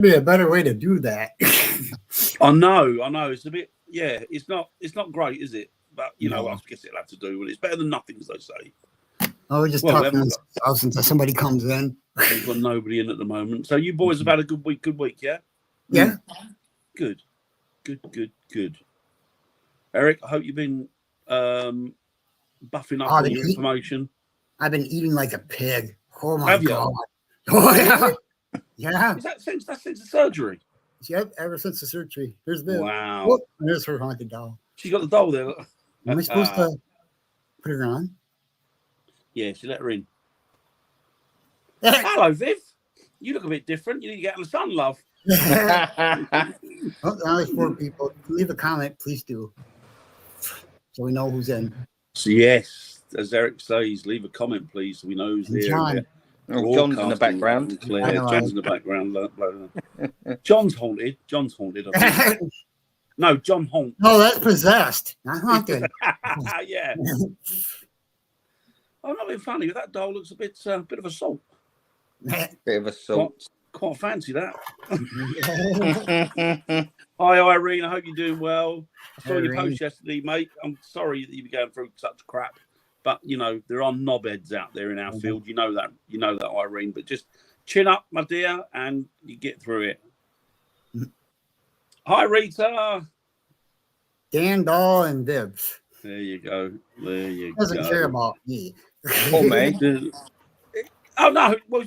Be a better way to do that. I know. It's a bit, yeah. It's not great, is it? But No. I guess it'll have to do. It's better than nothing, as they say. Oh, we're just Well, we talking haven't house until somebody comes in. We've got nobody in at the moment. So you boys have had a good week, yeah? Yeah. Good. Eric, I hope you've been buffing up on your information. I've been eating like a pig. Oh my Have you? God. Oh yeah. Yeah. Is that since the surgery? Yep, ever since the surgery. There's the Wow. Oh, there's her haunted doll. She got the doll there. Am I supposed to put her on? Yeah, she let her in. Hello, Viv. You look a bit different. You need to get in the sun, love. Oh, now there's 4 people. Leave a comment, please do. So we know who's in. So yes, as Eric says, leave a comment, please, so we know who's there. John. John's in the background. John's in the background. John's haunted. I think. No, John Haunt. No, that's possessed. Not haunted. Yeah. I'm not being funny, but that doll looks a bit of a salt. Bit of a salt. Quite fancy that. Hi, Irene. I hope you're doing well. I saw your post yesterday, mate. I'm sorry that you've been going through such crap, but there are knobheads out there in our field. You know that, Irene. But just chin up, my dear, and you get through it. Hi, Rita. Dan Doll and Dibs. There you go. Doesn't care about me. Or me. Oh no! Well,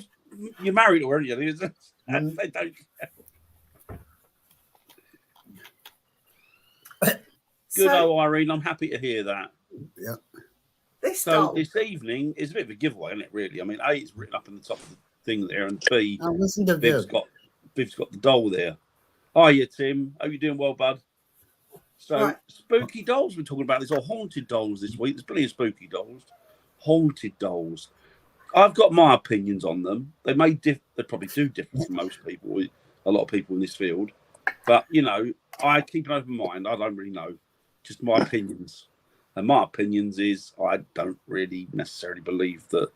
you're married already. They don't care. Good, Irene. I'm happy to hear that. Yeah. This evening is a bit of a giveaway, isn't it? Really. I mean, A, it's written up in the top of the thing there, and B, listen to Viv's got the doll there. Hiya, Tim. Hope you're doing well, bud. So, spooky dolls. We're talking about this, or haunted dolls this week. There's plenty of spooky dolls, haunted dolls. I've got my opinions on them. They probably do differ from most people, a lot of people in this field. But I keep an open mind. I don't really know, just my opinions. And my opinions is I don't really necessarily believe that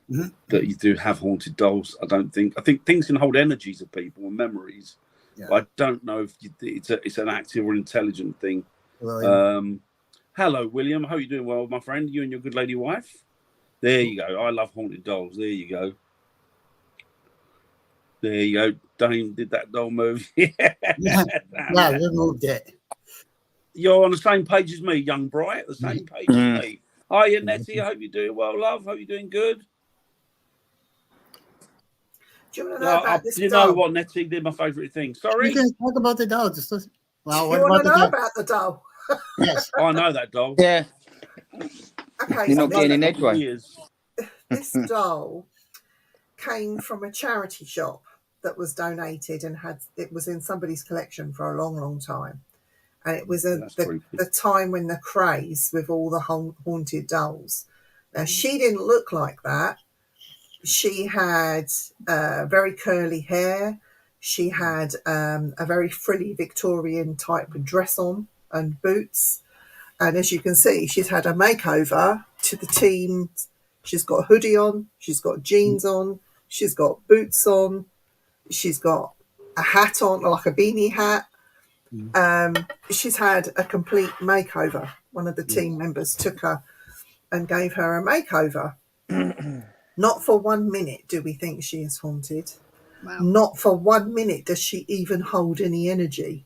you do have haunted dolls. I think things can hold energies of people and memories. Yeah. I don't know if it's an active or intelligent thing. Hello, William. How are you doing well, my friend? You and your good lady wife? There you go. I love haunted dolls. There you go. Dane did that doll move. Yeah, we moved it. You're on the same page as me, young Bright. The same page as me. Hiya, Nettie. I hope you're doing well, love. Hope you're doing good. Do you want to know about this doll? You know what, Nettie? They're my favourite thing. Sorry? You can talk about the doll. Just listen. Well, you want to know about the doll? Yes. I know that doll. Yeah. Okay. You're not getting in edgeway. This doll came from a charity shop that was donated and it was in somebody's collection for a long, long time. And it was the time when the craze with all the haunted dolls. Now, she didn't look like that. She had very curly hair. She had a very frilly Victorian type dress on and boots. And as you can see, she's had a makeover to the team. She's got a hoodie on. She's got jeans on. She's got boots on. She's got a hat on, like a beanie hat. She's had a complete makeover. One of the team members took her and gave her a makeover. Not for 1 minute do we think she is haunted. Wow. Not for 1 minute does she even hold any energy.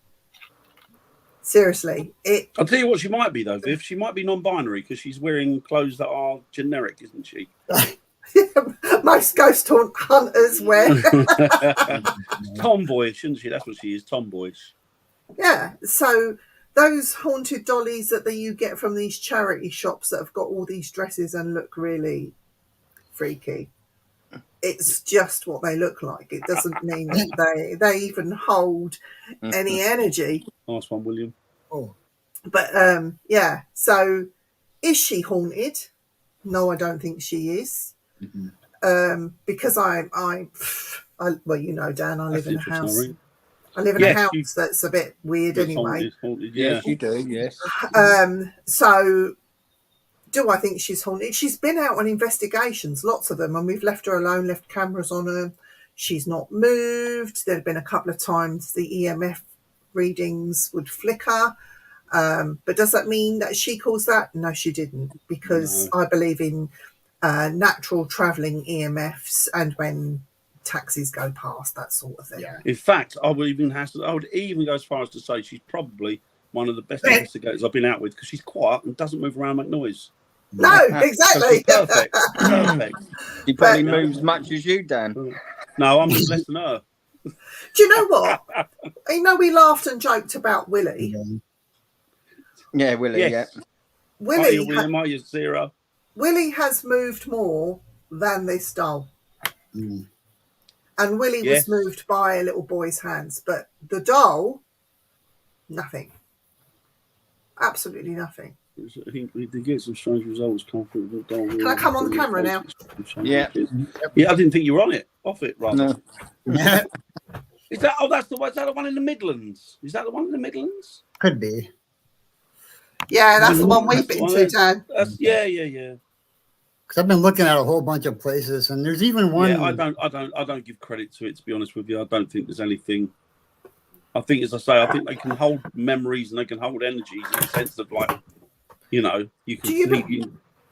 Seriously. I'll tell you what she might be, though, Viv. She might be non-binary because she's wearing clothes that are generic, isn't she? Most ghost hunters wear. Tomboyish, isn't she? That's what she is, tomboyish. Yeah, so those haunted dollies that you get from these charity shops that have got all these dresses and look really freaky, it's just what they look like. It doesn't mean that they even hold any energy. Nice one, William. Oh. But yeah, so is she haunted? No, I don't think she is. Because I well, you know, Dan, I live in a house. I live in a house that's a bit weird anyway. Haunted, yes, you do, yes. So do I think she's haunted? She's been out on investigations, lots of them, and we've left her alone, left cameras on her. she's not moved. There had been a couple of times the EMF readings would flicker. But does that mean that she caused that? No, she didn't, because I believe in natural travelling EMFs and when taxis go past, that sort of thing. Yeah. In fact, I would even go as far as to say she's probably one of the best investigators I've been out with, because she's quiet and doesn't move around and make noise. No, exactly. Perfect. Perfect. She probably moves as much as you, Dan. No, I'm less than her. Do you know what? You know, we laughed and joked about Willie. Yeah, Willie, Yes. yeah. Willie, Zero. Willie has moved more than this doll. Mm. And Willie was moved by a little boy's hands, but the doll, nothing. Absolutely nothing. I think we did get some strange results. Can I come on the camera now? Yeah. Yeah, I didn't think you were on it. Off it, rather. Yeah, Is that? Oh, that's the one. Is that the one in the Midlands? Is that the one in the Midlands? could be. Yeah, that's the one we've been to, Dan. Yeah. Because I've been looking at a whole bunch of places, and there's even one. Yeah, I don't give credit to it, to be honest with you. I don't think there's anything. I think, as I say, I think they can hold memories and they can hold energies in the sense of, like, you know, you can.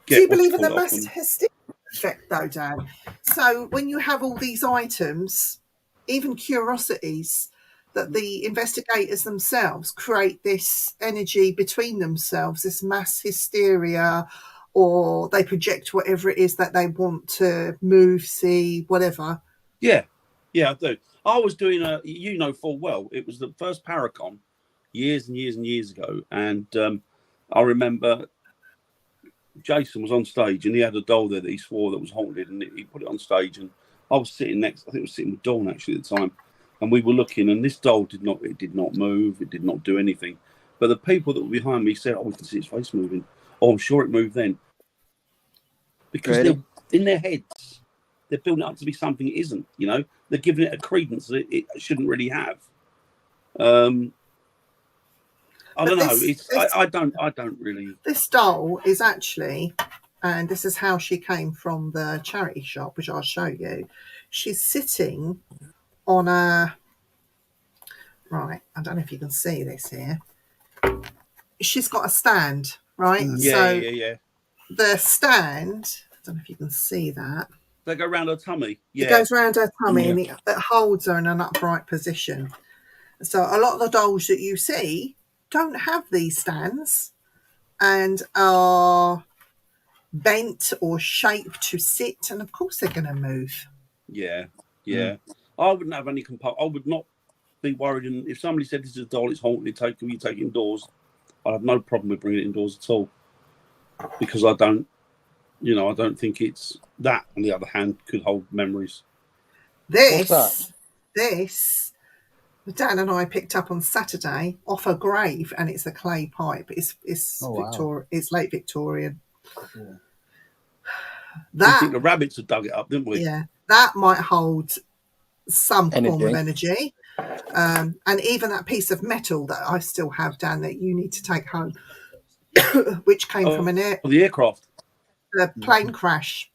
Do you believe in the mass hysteria effect, though, Dan? So when you have all these items, even curiosities, that the investigators themselves create this energy between themselves, this mass hysteria, or they project whatever it is that they want to move, see, whatever. Yeah, I do. I was doing you know full well, it was the first Paracon years and years and years ago. And I remember Jason was on stage and he had a doll there that he swore that was haunted, and he put it on stage, and I was sitting next, I think I was sitting with Dawn actually at the time, and we were looking, and this doll did not move, it did not do anything. But the people that were behind me said, "Oh, we can see its face moving." Oh, I'm sure it moved then. Because they're in their heads, they're building it up to be something it isn't, you know? They're giving it a credence that it shouldn't really have. I don't know. I don't really. This doll is actually, and this is how she came from the charity shop, which I'll show you. She's sitting on a, right, I don't know if you can see this here. She's got a stand, right? Yeah. The stand, I don't know if you can see that. They go around her tummy. Yeah. It goes around her tummy and it holds her in an upright position. So a lot of the dolls that you see don't have these stands and are bent or shaped to sit, and of course they're going to move. Yeah. I wouldn't have any I would not be worried. And if somebody said this is a doll, it's haunted, you take it indoors, I'd have no problem with bringing it indoors at all, because I don't think it's that. On the other hand, could hold memories. This Dan and I picked up on Saturday off a grave, and it's a clay pipe. It's It's late Victorian. Cool. I think the rabbits had dug it up, didn't we? Yeah, that might hold some form of energy. And even that piece of metal that I still have, Dan, that you need to take home, which came from the aircraft. The plane crash,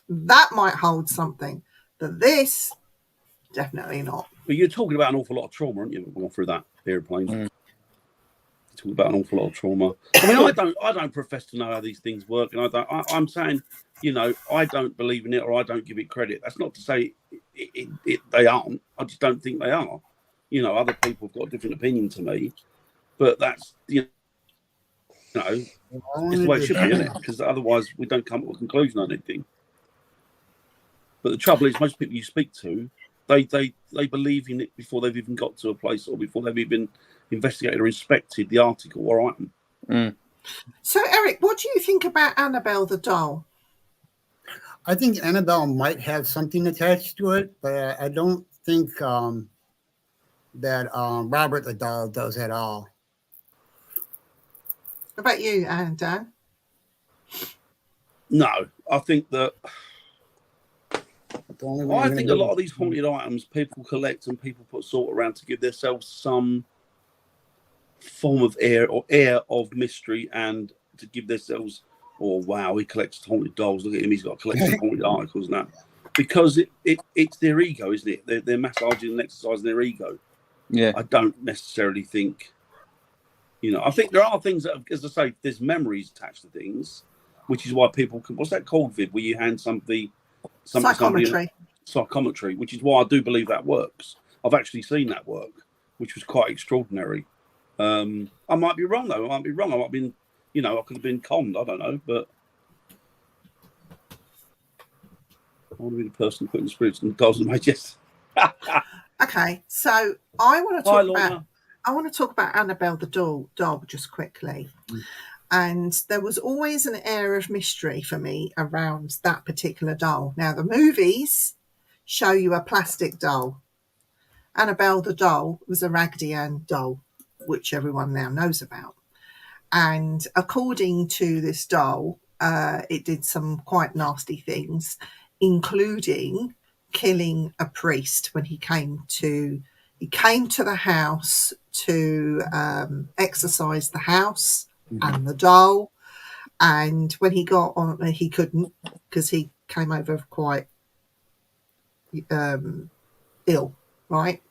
that might hold something, but this definitely not. But you're talking about an awful lot of trauma, aren't you? Going through that airplane. You're talking about an awful lot of trauma. I mean, I don't profess to know how these things work, and I'm saying, you know, I don't believe in it, or I don't give it credit. That's not to say they aren't. I just don't think they are. You know, other people have got a different opinion to me, but that's, you know, it's the way it should be, isn't it? Because otherwise we don't come to a conclusion on anything. But the trouble is, most people you speak to, they believe in it before they've even got to a place, or before they've even investigated or inspected the article or item. So, Eric, what do you think about Annabelle the doll? I think Annabelle might have something attached to it, but I don't think that Robert the doll does at all. What about you, Dan? No, I think that. I think a lot of these haunted items people collect and people put sort around to give themselves some form of air of mystery, and to give themselves, oh wow, he collects haunted dolls. Look at him, he's got a collection of haunted articles and that. because it's their ego, isn't it? They're massaging and exercising their ego. Yeah. I don't necessarily think, I think there are things that, as I say, there's memories attached to things, which is why people can. What's that called, Viv? Where you hand somebody psychometry, which is why I do believe that works. I've actually seen that work, which was quite extraordinary. I might be wrong though. I might have been, I could have been conned. I don't know, but I want to be the person putting the spirits and dolls and yes. Okay, so I want to talk about Annabelle the doll just quickly. And there was always an air of mystery for me around that particular doll. Now, the movies show you a plastic doll. Annabelle the doll was a Raggedy Ann doll, which everyone now knows about. And according to this doll, it did some quite nasty things, including killing a priest when he came to the house to exorcise the house and the doll. And when he got on, he couldn't, because he came over quite ill, right?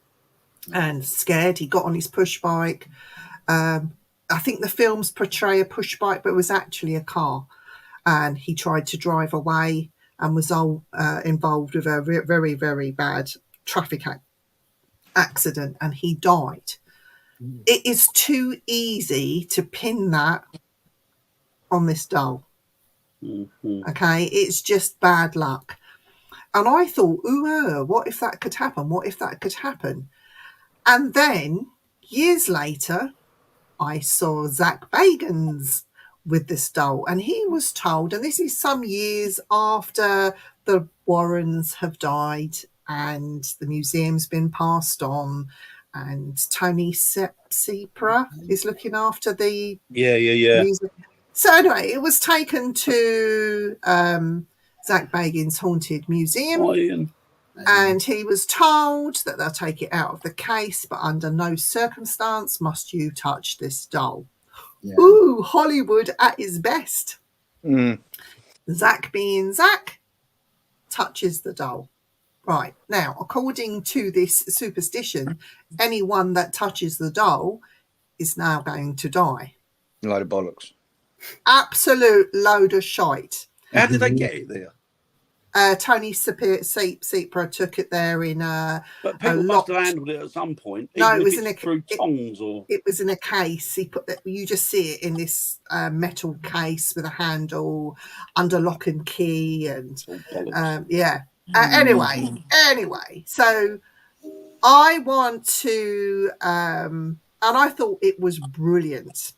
And scared. He got on his push bike. I think the films portray a push bike, but it was actually a car. And he tried to drive away and was involved with a very, very bad traffic accident, and he died. It is too easy to pin that on this doll. Okay, it's just bad luck. And I thought, what if that could happen? What if that could happen? And then years later, I saw Zach Bagans with this doll, and he was told, and this is some years after the Warrens have died and the museum's been passed on, and Tony Sepra is looking after the museum. So anyway, it was taken to Zach Bagans' Haunted Museum, and he was told that they'll take it out of the case, but under no circumstance must you touch this doll. Yeah. Ooh, Hollywood at its best. Zach being Zach touches the doll. Right, now, according to this superstition, anyone that touches the doll is now going to die. A load of bollocks. Absolute load of shite. How did they get it there? Tony Sepra took it there in but people must have handled it at some point. No, it was in through tongs or it was in a case. He put that, you just see it in this metal case with a handle under lock and key, and anyway, so I want to and I thought it was brilliant.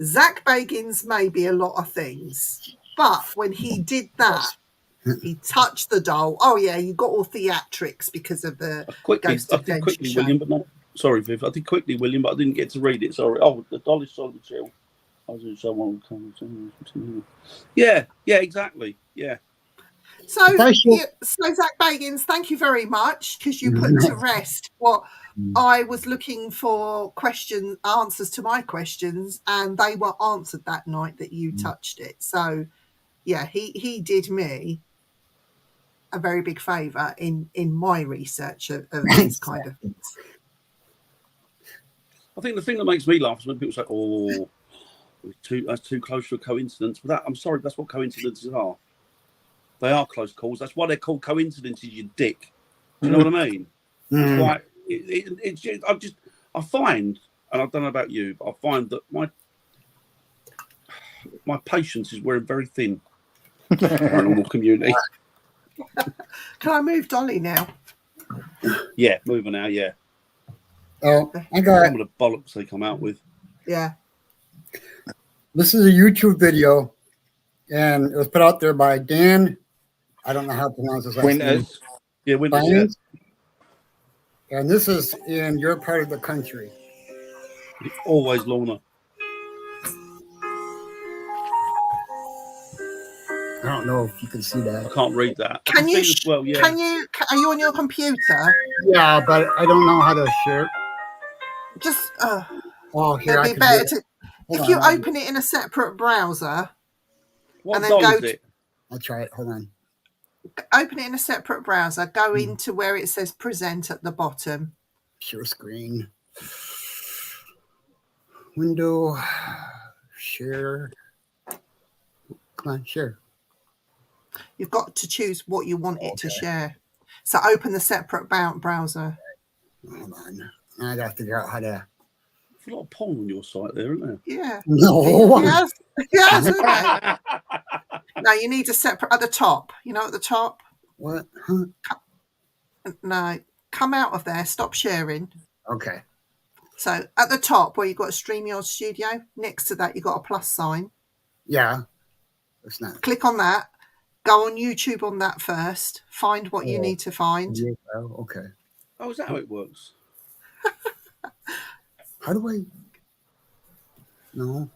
Zach Bagans may be a lot of things, but when he did that, he touched the doll. Oh yeah, you got all theatrics because of the Ghost of Denver show. William, but not sorry, Viv. I did quickly, William, but I didn't get to read it. Sorry. Oh, the doll is solid chill. I was in someone. Yeah, exactly. Yeah. So Zach Bagans, thank you very much, because you put to rest what I was looking for, answers to my questions, and they were answered that night that you touched it. So yeah, he did me a very big favour in my research of these kind of things. I think the thing that makes me laugh is when people say, "Oh, that's too close to a coincidence." But that, I'm sorry, that's what coincidences are. They are close calls. That's why they're called coincidences, you dick. Do you know what I mean? It's like, it's just, I find, and I don't know about you, but I find that my patience is wearing very thin in the paranormal community. Can I move Dolly now? Yeah, moving now, yeah. Oh, I got some of the bollocks they come out with. Yeah. This is a YouTube video, and it was put out there by Dan. I don't know how to pronounce his last name. Yeah, Winters. Yeah. And this is in your part of the country. It's always Lorna. I don't know if you can see that. I can't read that. Can you? Well, yeah. Are you on your computer? Yeah, but I don't know how to share. Just. Here it'd be better if you open it in a separate browser. What and then doll go is it? I'll try it. Hold on. Open it in a separate browser. Go into where it says present at the bottom. Share screen. Window. Share. Come on, share. You've got to choose what you want it to share. So open the separate browser. Hold on. I gotta figure out how to. There's a lot of porn on your site there, isn't Yeah. No. Yes. Yes. Okay. No, you need a separate at the top. You know, at the top. What? Huh? No, come out of there. Stop sharing. Okay. So at the top where you've got StreamYard Studio, next to that you've got a plus sign. Yeah. It's not. Click on that. Go on YouTube on that first. Find what you need to find. Yeah, oh, okay. Oh, is that how it works? How do I? No.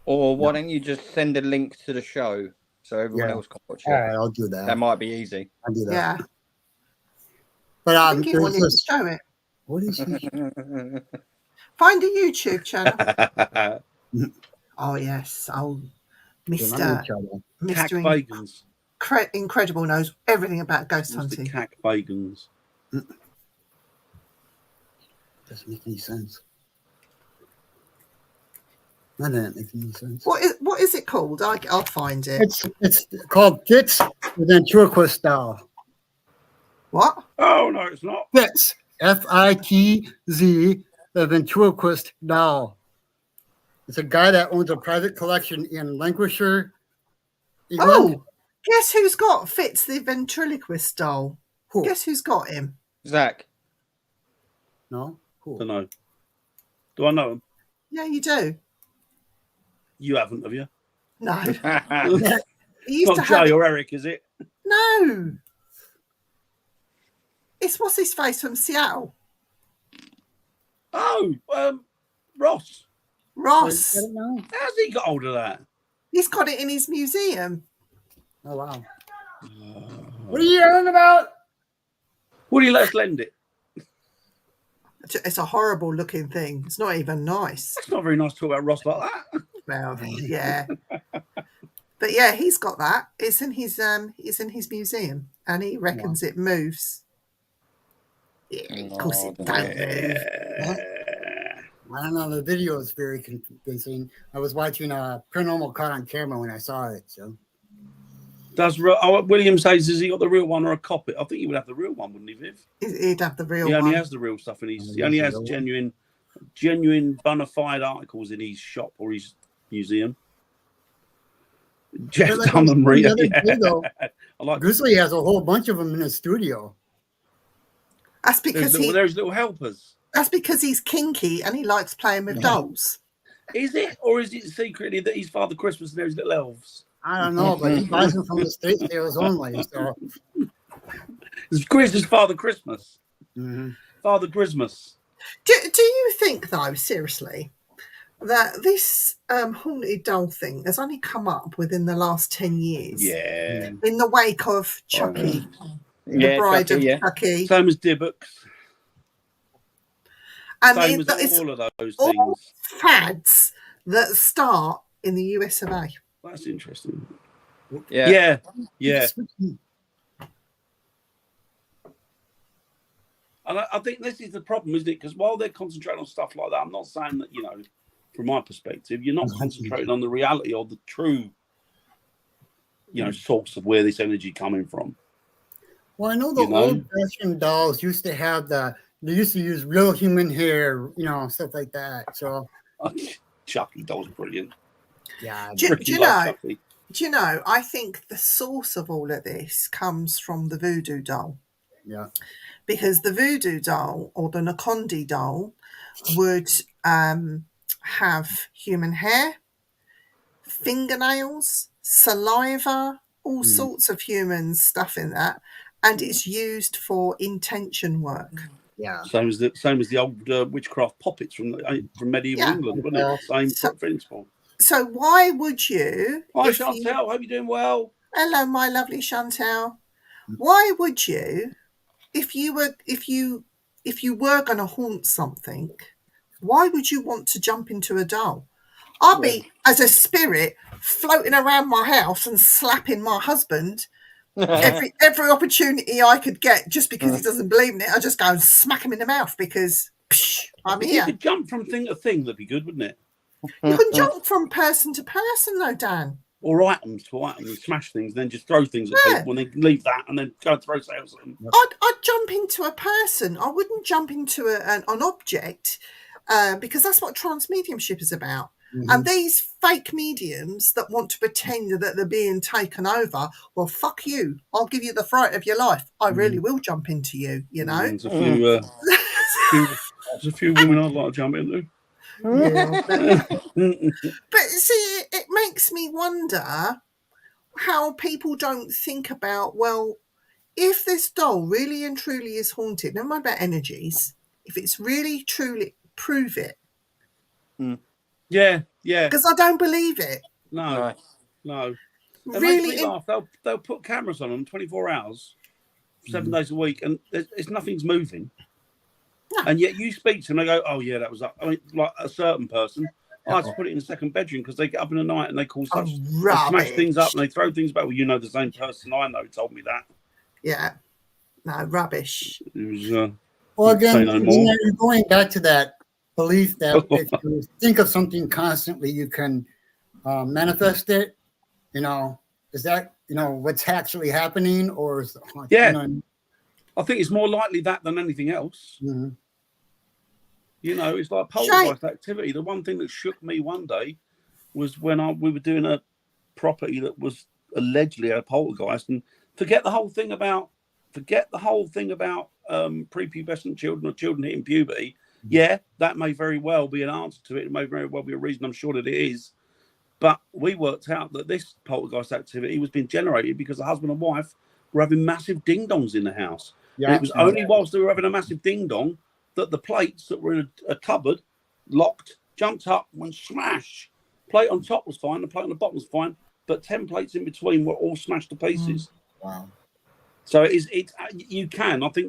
Or why don't you just send a link to the show so everyone Yeah. else can watch All it? right, I'll do that. That might be easy. I'll do that. Yeah. But I think he there's wanted this. to show it. What is he? Find a YouTube channel. Oh yes. Oh, Okay, let me Mr. try that. Cack Mr. Bagans. Incredible knows everything about ghost What's the hunting. Cack Bagans? Doesn't make any sense. That didn't make any sense. What is it called? I'll find it. It's called Fitz the Ventriloquist Doll. What? Oh, no, it's not. Fitz, Fitz, the Ventriloquist Doll. It's a guy that owns a private collection in Lancashire, England. Oh, guess who's got Fitz the ventriloquist doll? Who? Guess who's got him? Zach. No? Who? don't know. Do I know him? Yeah, you do. You haven't, have you? No. Yeah. He used to Not have Jay it. or Eric, is it? No. It's what's his face from Seattle. Oh, Ross. Ross. I don't know. How's he got hold of that? He's got it in his museum. Oh, wow. What are you yelling about? Would he let us lend it? It's a horrible looking thing. It's not even nice. It's not very nice to talk about Ross like that. Well, yeah. But yeah, he's got that. It's in his museum, and he reckons it moves. Yeah, of course it don't move. I don't know. The video is very convincing. I was watching Paranormal Caught on Camera when I saw it. So William says, has he got the real one or a copy? I think he would have the real one, wouldn't he, Viv? He'd have the real He only one. has the real stuff in his. Oh, He only yes, has the real genuine, bona fide articles in his shop or his museum. Jeff But like Dunham, the other day, though, I like. Grizzly has a whole bunch of them in his studio. That's because There's little helpers. That's because he's kinky and he likes playing with dolls. Is it, or is it secretly that he's Father Christmas and there's little elves? I don't know, but he buys them from the state sales only. So Grizz is Father Christmas. mhm. Father Christmas. Do you think, though, seriously, that this haunted doll thing has only come up within the last 10 years? Yeah. In the wake of Chucky, the Yeah, bride Chucky, of yeah. Chucky. Same as Dibbocks. And Same as it's all of those all things. fads that start in the US of A. That's interesting. Yeah. Yeah. And I think this is the problem, isn't it? Because while they're concentrating on stuff like that, I'm not saying that, from my perspective, you're not concentrating on the reality or the true, source of where this energy coming from. Well, I know the old-fashioned dolls used to have they used to use real human hair, stuff like that. So Chucky doll's brilliant. yeah, Do Freaking you love know? Chucky. Do you know? I think the source of all of this comes from the voodoo doll. yeah. Because the voodoo doll or the Nakondi doll would have human hair, fingernails, saliva, all sorts of human stuff in that, and it's used for intention work. Yeah. Same as the old witchcraft puppets from medieval Yeah. England, wasn't it? Same principle. So why would you? Hi, if you- Chantel. Hope you're doing well. Hello, my lovely Chantel. Why would you, if you were going to haunt something, why would you want to jump into a doll? I'll be as a spirit floating around my house and slapping my husband every opportunity I could get, just because he doesn't believe in it, I just go and smack him in the mouth because I'm If here. you could jump from thing to thing, that'd be good, wouldn't it? You can jump from person to person, though, Dan. Or items to items and smash things, then just throw things at Yeah. people, and then leave that, and then go and throw sales at them. I'd jump into a person. I wouldn't jump into an object because that's what transmediumship is about. And these fake mediums that want to pretend that they're being taken over, well, fuck you. I'll give you the fright of your life. I really will jump into you, you know? There's a few women I'd like to jump into. Yeah, but see, it makes me wonder how people don't think about, well, if this doll really and truly is haunted, never mind about energies, if it's really truly, prove it. Yeah. Because I don't believe it. No. It Really, makes me laugh. They'll put cameras on them 24 hours, 7 days a week, and nothing's moving. No. And yet you speak to them, they go, "Oh yeah, that was up." I mean, like a certain person, I had to put it in the second bedroom because they get up in the night and they call such, they smash things up and they throw things back. Well, you know, the same person I know told me that. Yeah, no, rubbish. It was. Well, again, say no more. you're going back to that belief that if you think of something constantly, you can manifest it. You know, is that, you know, what's actually happening, or is Yeah. You know, I think it's more likely that than anything else. mhm. You know, it's like poltergeist activity. The one thing that shook me one day was when we were doing a property that was allegedly a poltergeist, and forget the whole thing about prepubescent children or children hitting puberty. Yeah, that may very well be an answer to it. It may very well be a reason. I'm sure that it is. But we worked out that this poltergeist activity was being generated because the husband and wife were having massive ding-dongs in the house. Yeah, And it was only whilst they were having a massive ding-dong that the plates that were in a cupboard, locked, jumped up, went smash. Plate on top was fine, the plate on the bottom was fine, but 10 plates in between were all smashed to pieces. Wow. So I think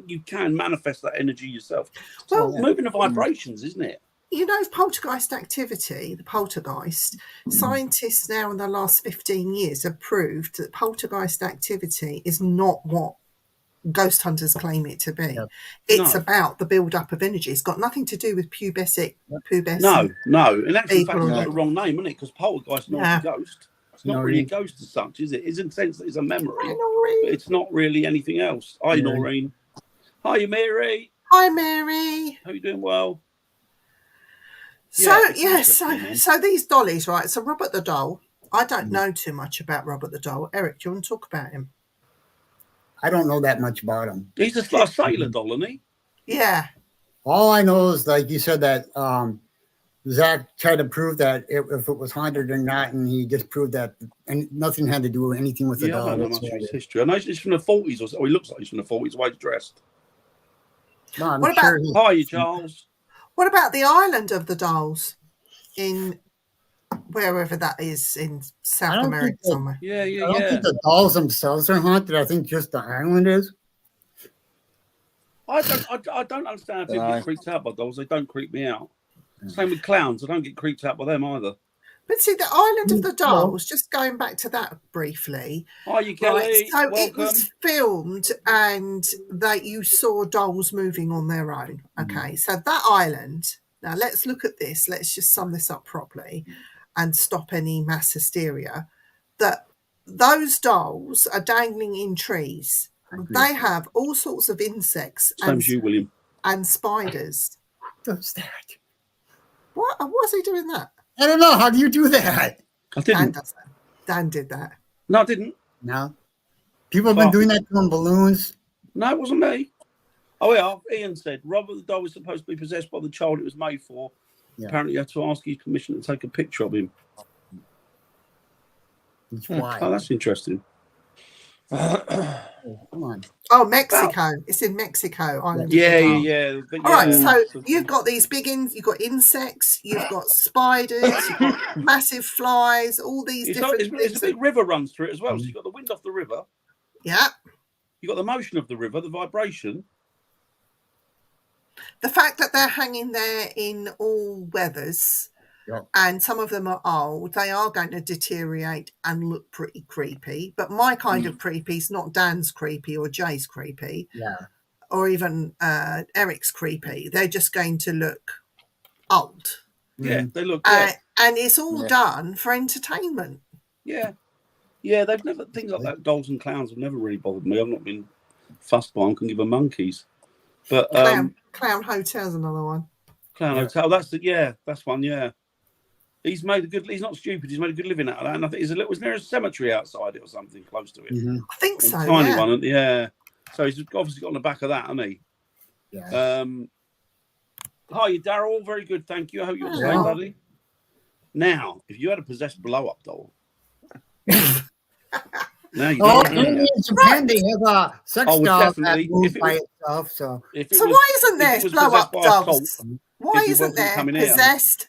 you can manifest that energy yourself. Well, It's moving the vibrations, isn't it? you know, poltergeist activity, the poltergeist, scientists now in the last 15 years have proved that poltergeist activity is not what ghost hunters claim it to be. Yep. It's No. about the build-up of energy. It's got nothing to do with pubescent. No. In actual fact, People it's got are- the wrong name, isn't it? Because poltergeist is not a ghost. It's not No, really a you- ghost as such, is it? It's in the sense that it's a memory, Hi, but Noreen. it's not really anything else. Hi, Yeah. Noreen. Hi, Mary. Hi, Mary. How you doing? Well. So Yeah, it's interesting, man. so these dollies, right? So Robert the Doll. I don't know too much about Robert the Doll. Eric, do you want to talk about him? I don't know that much about him. He's just like a sailor doll, isn't he? Yeah. All I know is, like you said, that Zach tried to prove that if it was haunted or not, and he just proved that and nothing had to do with anything with the Yeah, I doll. don't know much of his history. I know he's from the 40s or so. He looks like he's from the 40s, the way he's dressed. No, I'm What about- sure he, Hi, you Charles. What about the island of the dolls in wherever that is in I South don't America think that- somewhere? Yeah, I don't think the dolls themselves are haunted. I think just the island is. I don't understand how people No. get creeped out by dolls. They don't creep me out. Same with clowns. I don't get creeped out by them either. But see, the island of the No. dolls, just going back to that briefly, Hi, you Kelly. right, so it Welcome. was filmed and that you saw dolls moving on their own. Okay, so that island, now let's look at this. Let's just sum this up properly and stop any mass hysteria. That those dolls are dangling in trees. They have all sorts of insects Same as you, William. and spiders. What's that? What? Why is he doing that? I don't know. How do you do that? I Dan didn't. does that. Dan did that. No, I didn't. No. People have been doing that to balloons. No, it wasn't me. Oh, yeah. Ian said Robert the doll was supposed to be possessed by the child it was made for. Yeah. Apparently, you had to ask his permission to take a picture of him. It's Oh, why. that's interesting. Come on. Oh, Mexico. It's in Mexico. Island of the Yeah. Dolls. All right, so you've got these you've got insects, you've got spiders, you've got massive flies, all these different It's things. a big river runs through it as well. So you've got the wind off the river, Yeah. you've got the motion of the river, the vibration. The fact that they're hanging there in all weathers, Yep. and some of them are old, they are going to deteriorate and look pretty creepy. But my kind of creepy is not Dan's creepy or Jay's creepy Yeah. or even Eric's creepy. They're just going to look old. Yeah, they look. Yeah, And it's all done for entertainment. yeah. They've never things like that. Dolls and clowns have never really bothered me. I've not been fussed by them. Can give them monkeys, but Clown Hotel's another one. Clown Hotel. That's one. Yeah, he's made a good. He's not stupid. He's made a good living out of that. And I think was there a cemetery outside it or something close to it? Mm-hmm. I think so. A tiny one. Yeah. So he's obviously got on the back of that, hasn't he? Yeah. Hi, Daryl. Very good, thank you. I hope you're the same, buddy. Now, if you had a possessed blow-up doll. Now you don't. In Japan, they have a sex doll that definitely. moves by itself. So Why isn't there blow-up dolls? Why isn't there possessed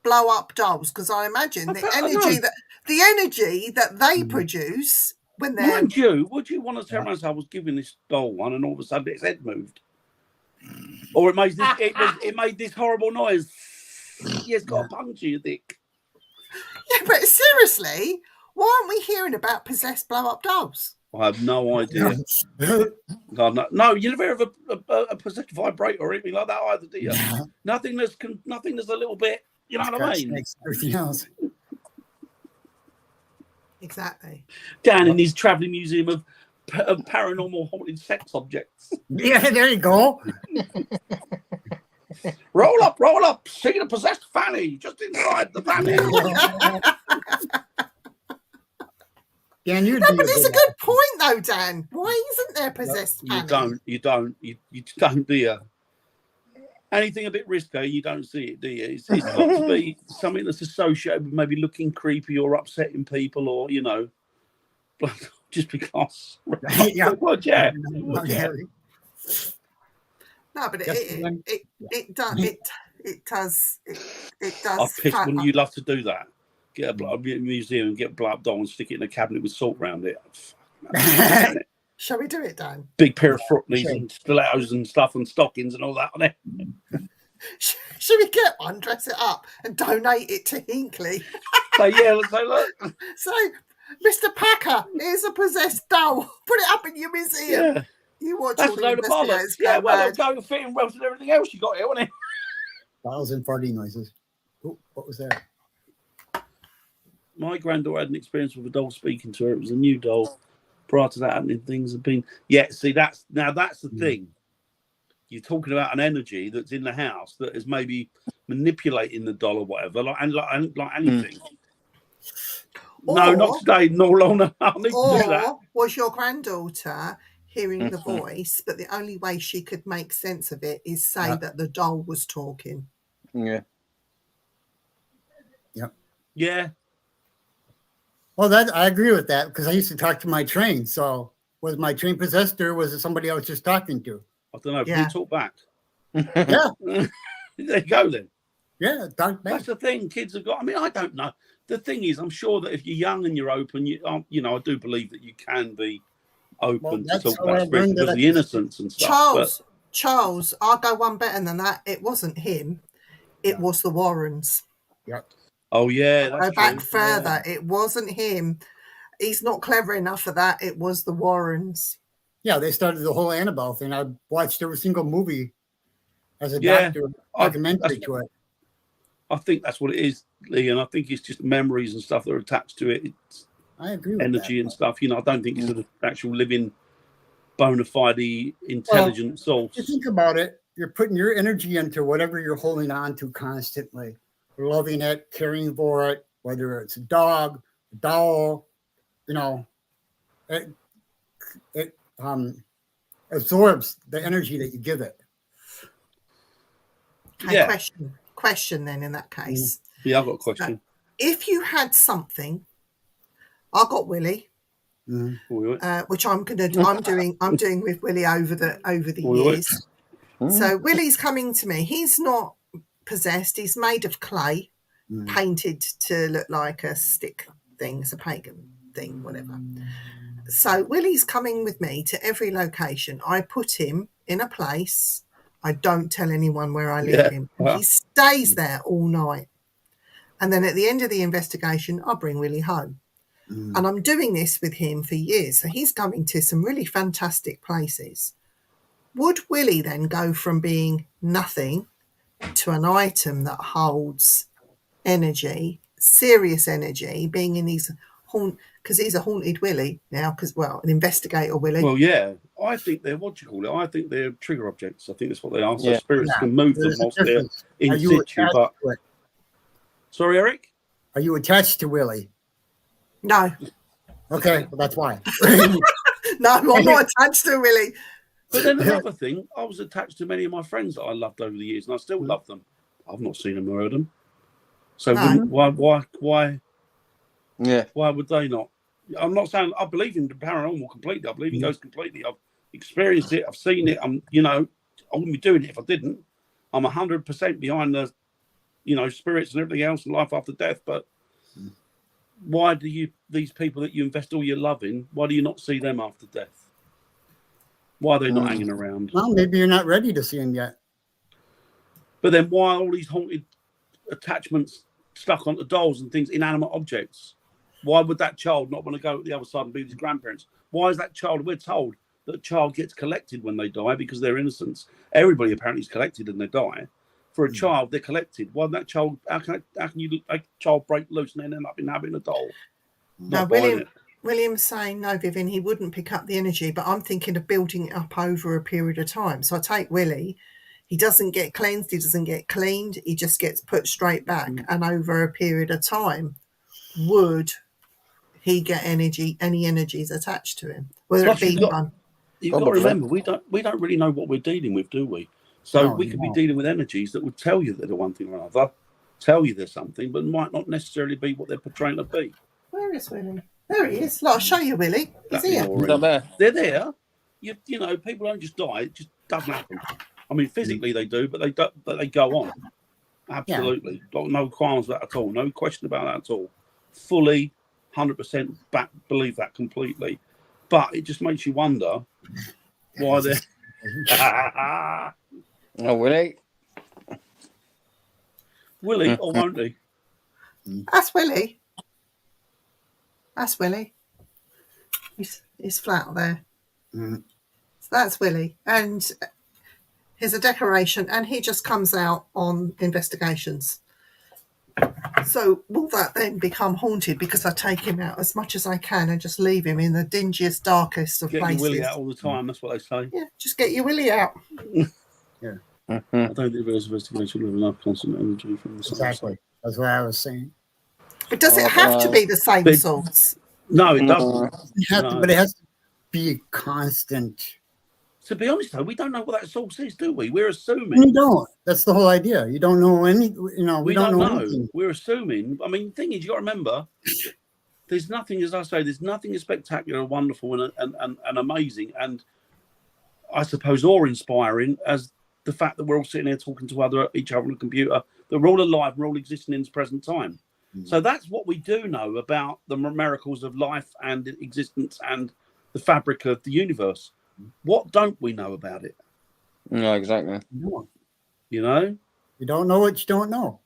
blow-up dolls? Because I imagine the energy that they produce when they're. Mind you, would you want to tell us I was giving this doll one and all of a sudden its head moved? Or it made this horrible noise. Yeah, it's got a puncture, you think. Yeah, but seriously, why aren't we hearing about possessed blow-up dolls? I have no idea. God, no, you never heard of a possessed vibrator or anything like that either, do you? Nothing that's a little bit, you know what I mean? Everything else. Exactly. Dan in his travelling museum of paranormal haunted sex objects. Yeah, there you go. Roll up, see the possessed fanny just inside the fanny. Dan, but it's a good point though, Dan. Why isn't there possessed fanny? You don't, do you? Anything a bit risque, you don't see it, do you? It's got to be something that's associated with maybe looking creepy or upsetting people, or just because. Yeah. Well, yeah. No, but it does. I pissed when you love to do that. Get a museum and get a blow-up doll and stick it in a cabinet with salt around it. Shall we do it, Dan? Big pair of frotneys and stilettos and stuff and stockings and all that on it. Should we get one, dress it up, and donate it to Hinkley? Let's say, look. So, Mr. Packer, here's a possessed doll. Put it up in your museum. Yeah. You watch That's all a the load of bollocks. investigators Yeah, go well, mad. it'll go fitting well to everything else you got here, won't it? 1,000 farting noises. What was that? My granddaughter had an experience with a doll speaking to her. It was a new doll. Prior to that happening, things have been. Yeah, see, that's the thing. You're talking about an energy that's in the house that is maybe manipulating the doll or whatever, like anything. No, not today. No longer. I need to do that. Or was your granddaughter hearing the voice, but the only way she could make sense of it is say that the doll was talking? Yeah. Yep. Yeah. Well, I agree with that because I used to talk to my train. So was my train possessed or was it somebody I was just talking to? I don't know. Yeah. Can you talk back? Yeah. There you go then. Yeah, talk back. That's the thing. Kids have got. I mean, I don't know. The thing is, I'm sure that if you're young and you're open, I do believe that you can be open to talk about spirits because of the innocence and stuff. Charles, I'll go one better than that. It wasn't him. It was the Warrens. Yep. Oh yeah. Go back further. It wasn't him. He's not clever enough for that. It was the Warrens. Yeah, they started the whole Annabelle thing. I watched every single movie as a doctor, documentary to it. I think that's what it is, Lee, and I think it's just memories and stuff that are attached to it. It's I agree with energy that. and stuff. I don't think it's an actual living, bona fide, intelligent source. If you think about it, you're putting your energy into whatever you're holding on to constantly. You're loving it, caring for it, whether it's a dog, a doll, it absorbs the energy that you give it. Okay, question then in that case. Yeah, I've got a question. If you had something, I got Willie, which I'm doing with Willie over the years. So Willie's coming to me. He's not possessed. He's made of clay, painted to look like a stick thing. It's a pagan thing, whatever. So Willie's coming with me to every location. I put him in a place. I don't tell anyone where I leave him. Wow. He stays there all night. And then at the end of the investigation, I bring Willie home. And I'm doing this with him for years. So he's going to some really fantastic places. Would Willie then go from being nothing to an item that holds energy, serious energy, being in these because he's a haunted Willie now, an investigator Willie. Well, yeah, I think they're, what do you call it? I think they're trigger objects. I think that's what they are. So Yeah. spirits Yeah. can move them There's a whilst they're difference. in Are you situ. attached But to it? sorry, Eric. Are you attached to Willie? No, Okay, well, that's why. no, I'm not attached to Willie. But then another thing, I was attached to many of my friends that I loved over the years, and I still love them. I've not seen them or heard them. So No. why Yeah. would they not? I'm not saying I believe in the paranormal completely. I believe in ghosts completely. I've experienced it. I've seen it. I wouldn't be doing it if I didn't. I'm 100% behind the, spirits and everything else and life after death. But why do these people that you invest all your love in, why do you not see them after death? Why are they not hanging around? Well, maybe you're not ready to see him yet. But then why are all these haunted attachments stuck onto dolls and things, inanimate objects? Why would that child not want to go to the other side and be with his grandparents? Why is that child, we're told that a child gets collected when they die because they're innocents. Everybody apparently is collected and they die. For a child, they're collected. Why that child, how can a child break loose and then end up inhabiting a doll? No, Not buying it. William's saying no, Vivian, he wouldn't pick up the energy, but I'm thinking of building it up over a period of time. So I take Willie, he doesn't get cleansed, he doesn't get cleaned, he just gets put straight back. And over a period of time, would he get any energies attached to him? Whether Plus, it be you've got- one. You've got to remember, we don't really know what we're dealing with, do we? So we could be dealing with energies that would tell you that they're one thing or another, tell you there's something, but might not necessarily be what they're portraying to be. Where is Willie? There he is. I'll show you, Willie. He's That'd be here. boring. Not there. They're there. You know, people don't just die. It just doesn't happen. I mean, physically they do, but they go on. Absolutely. No qualms about that at all. No question about that at all. Fully, 100% believe that completely. But it just makes you wonder why they're... Oh, Willie. Will he or won't he? That's Willie. That's Willie. He's flat there. So that's Willie. And here's a decoration, and he just comes out on investigations. So will that then become haunted because I take him out as much as I can and just leave him in the dingiest, darkest of Get places? your Willie out all the time, that's what they say. Yeah, just get your Willie out. I don't think there's investigation with enough constant energy from the sun. Exactly. That's what I was saying. But does it have to be the same Big- source? No, it doesn't. But it has to be constant. To be honest, though, we don't know what that source is, do we? We're assuming. You don't. That's the whole idea. You don't know any. We don't know anything. We're assuming. I mean, the thing is, you got to remember, there's nothing, as I say, there's nothing as spectacular, wonderful, and amazing, and I suppose awe-inspiring as the fact that we're all sitting here talking to each other on a computer, that we're all alive, we're all existing in this present time. So that's what we do know about the miracles of life and existence and the fabric of the universe. What don't we know about it? No, exactly. You know? You don't know what you don't know.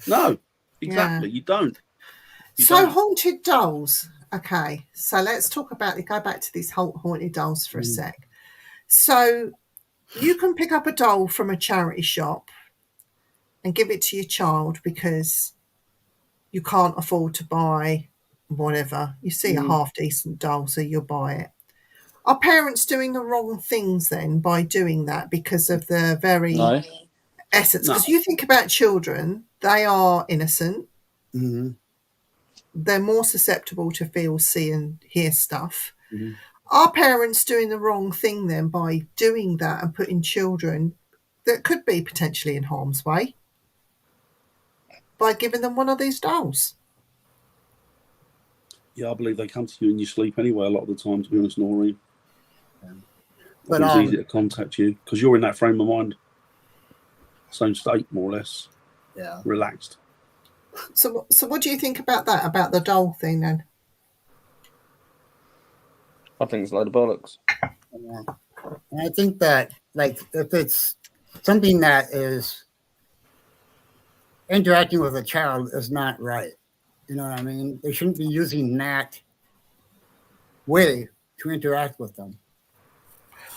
No, exactly. You don't. Haunted dolls. Okay, so let's talk about go back to these haunted dolls for a sec. So you can pick up a doll from a charity shop and give it to your child because you can't afford to buy whatever. You see a half decent doll, so you'll buy it. Are parents doing the wrong things then by doing that because of the very essence? Because you think about children, they are innocent. They're more susceptible to feel, see and hear stuff. Are parents doing the wrong thing then by doing that and putting children that could be potentially in harm's way by giving them one of these dolls? Yeah, I believe they come to you in your sleep anyway, a lot of the time, to be honest, Noreen. But it's easy to contact you because you're in that frame of mind, same state, more or less. Yeah. Relaxed. So what do you think about that, about the doll thing then? I think it's a load of bollocks. And I think that, like, if it's something that is interacting with a child is not right. You know what I mean? They shouldn't be using that way to interact with them.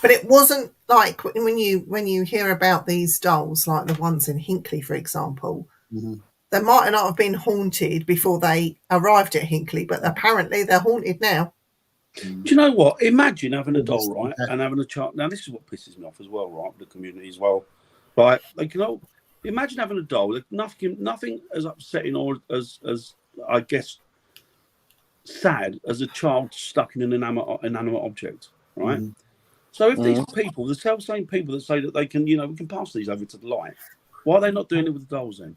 But it wasn't like when you hear about these dolls, like the ones in Hinckley, for example, they might not have been haunted before they arrived at Hinckley, but apparently they're haunted now. Do you know what? Imagine having a doll, right, and having a child. Now, this is what pisses me off as well, right, with the community as well, right? Like, you know, imagine having a doll. Like, nothing as upsetting or as I guess sad as a child stuck in an inanimate object, right? So if these people, the same people that say that they can, you know, we can pass these over to the light, why are they not doing it with the dolls then?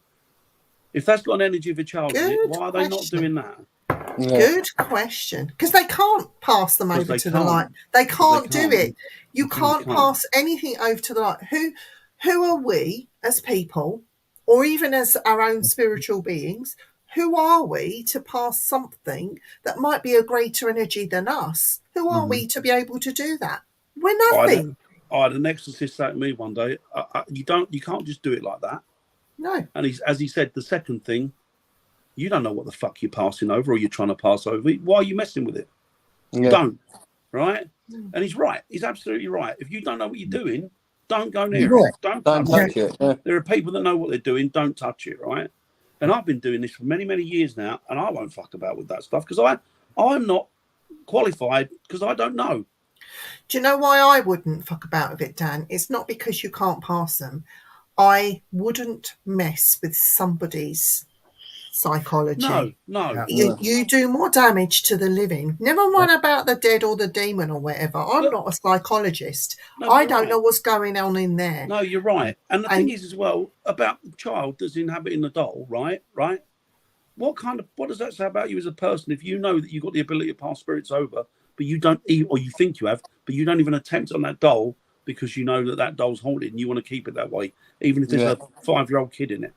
If that's got an energy of a child in it, why are they not doing that? Yeah. Good question. Because they can't pass them over to the light. They can't do it. You can't pass anything over to the light. Who are we as people, or even as our own spiritual beings? Who are we to pass something that might be a greater energy than us? Who are we to be able to do that? We're nothing. I had an exorcist say to me one day, you can't just do it like that. No. And as he said, the second thing, you don't know what the fuck you're passing over or you're trying to pass over. Why are you messing with it? Yeah. Don't. Right? And he's right. He's absolutely right. If you don't know what you're doing, don't go near it. Don't touch it. Yeah. There are people that know what they're doing. Don't touch it, right? And I've been doing this for many, many years now, and I won't fuck about with that stuff because I'm not qualified because I don't know. Do you know why I wouldn't fuck about with it, Dan? It's not because you can't pass them. I wouldn't mess with somebody's psychology. No. You do more damage to the living. Never mind about the dead or the demon or whatever. I'm not a psychologist. I don't know what's going on in there. No, you're right. And the thing is as well, about the child that's inhabiting the doll, right? What does that say about you as a person if you know that you've got the ability to pass spirits over, but you don't, or you think you have, but you don't even attempt on that doll because you know that doll's haunted and you want to keep it that way, even if there's a 5-year-old kid in it.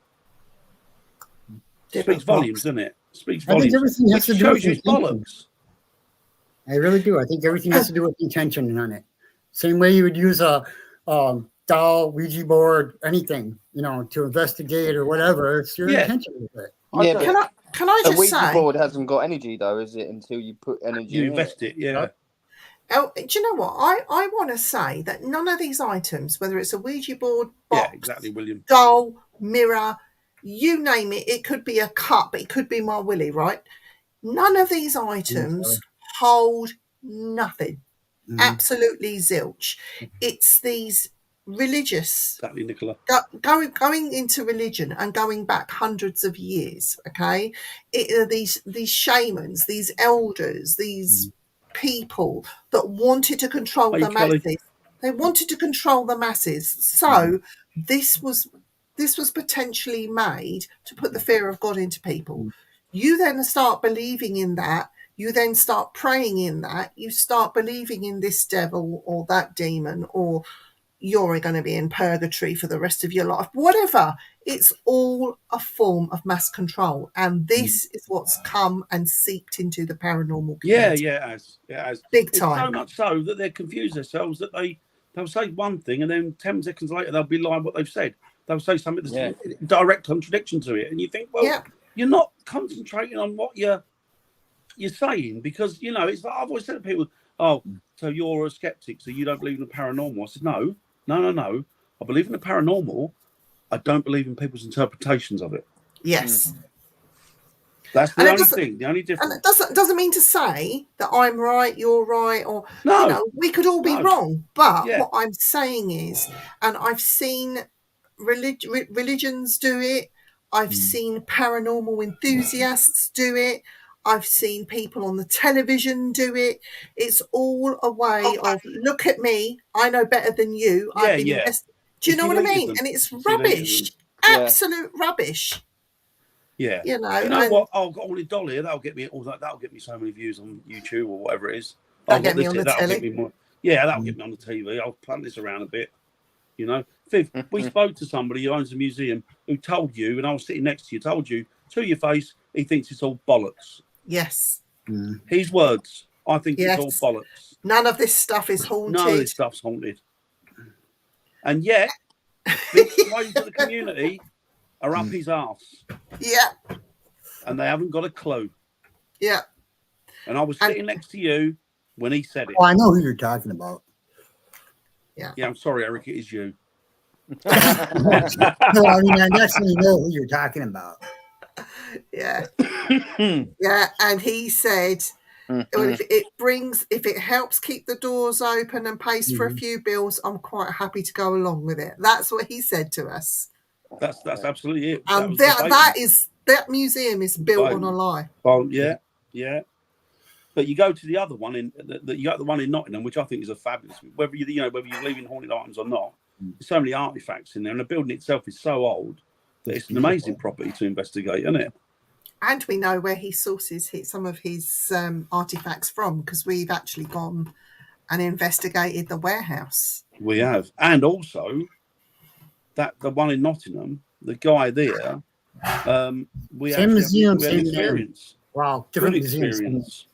Speaks volumes, doesn't it? Speaks volumes. I think everything has to do with intention. Bollocks. I really do. I think everything has to do with intention on it. Same way you would use a doll, Ouija board, anything, you know, to investigate or whatever. It's your intention with it. Yeah, can I just say? A Ouija board hasn't got energy though, is it? Until you put energy you in invest it. Yeah. Oh, do you know what? I want to say that none of these items, whether it's a Ouija board, box, exactly, William, doll, mirror, you name it, it could be a cup, it could be my Willie, right? None of these items hold nothing. Absolutely zilch. It's these religious, exactly, Nicola, going into religion and going back hundreds of years. Okay, it are these shamans, these elders, these people that wanted to control the masses. Kelly. They wanted to control the masses. So this was potentially made to put the fear of God into people. You then start believing in that. You then start praying in that. You start believing in this devil or that demon, or you're going to be in purgatory for the rest of your life. Whatever. It's all a form of mass control. And this is what's come and seeped into the paranormal community. Yeah, it has. Big time. So much so that they confuse themselves that they'll say one thing and then 10 seconds later they'll be lying what they've said. They'll say something that's a direct contradiction to it. And you think, well, you're not concentrating on what you're saying, because, you know, it's like I've always said to people, oh, so you're a skeptic, so you don't believe in the paranormal. I said, no. I believe in the paranormal. I don't believe in people's interpretations of it. Yes. That's the only thing, the only difference. And it doesn't mean to say that I'm right, you're right, or, you know, we could all be wrong. But what I'm saying is, and I've seen religions do it. I've seen paranormal enthusiasts do it. I've seen people on the television do it. It's all a way of, look at me, I know better than you. I've been do you know what I mean? And it's rubbish. Absolute rubbish. Yeah. You know what? I've got all the doll here. That'll get me so many views on YouTube or whatever it is. That'll get me on the telly. That'll get me on the TV. I'll plant this around a bit. You know, Viv, we spoke to somebody who owns a museum who told you, and I was sitting next to you, told you to your face, he thinks it's all bollocks. Yes. His words. I think it's all bollocks. None of this stuff is haunted. None of this stuff's haunted. And yet, this way to the community, are up his arse, Yeah. and they haven't got a clue. Yeah. And I was sitting next to you when he said it. Oh, I know who you're talking about. Yeah, I'm sorry, Eric. It is you. No, I mean, I definitely know who you're talking about. Yeah. Yeah. And he said, well, if it helps keep the doors open and pays for a few bills, I'm quite happy to go along with it. That's what he said to us. That's absolutely it. And that museum is built on a lie. Well, yeah. But you go to the other one you got the one in Nottingham, which I think is a fabulous. Whether you leave in haunted items or not, there's so many artifacts in there, and the building itself is so old that it's an amazing property to investigate, isn't it? And we know where he sources some of his artifacts from, because we've actually gone and investigated the warehouse. We have, and also the one in Nottingham, the guy there. We Same museum, had same experience. Wow, different Good museums. experience.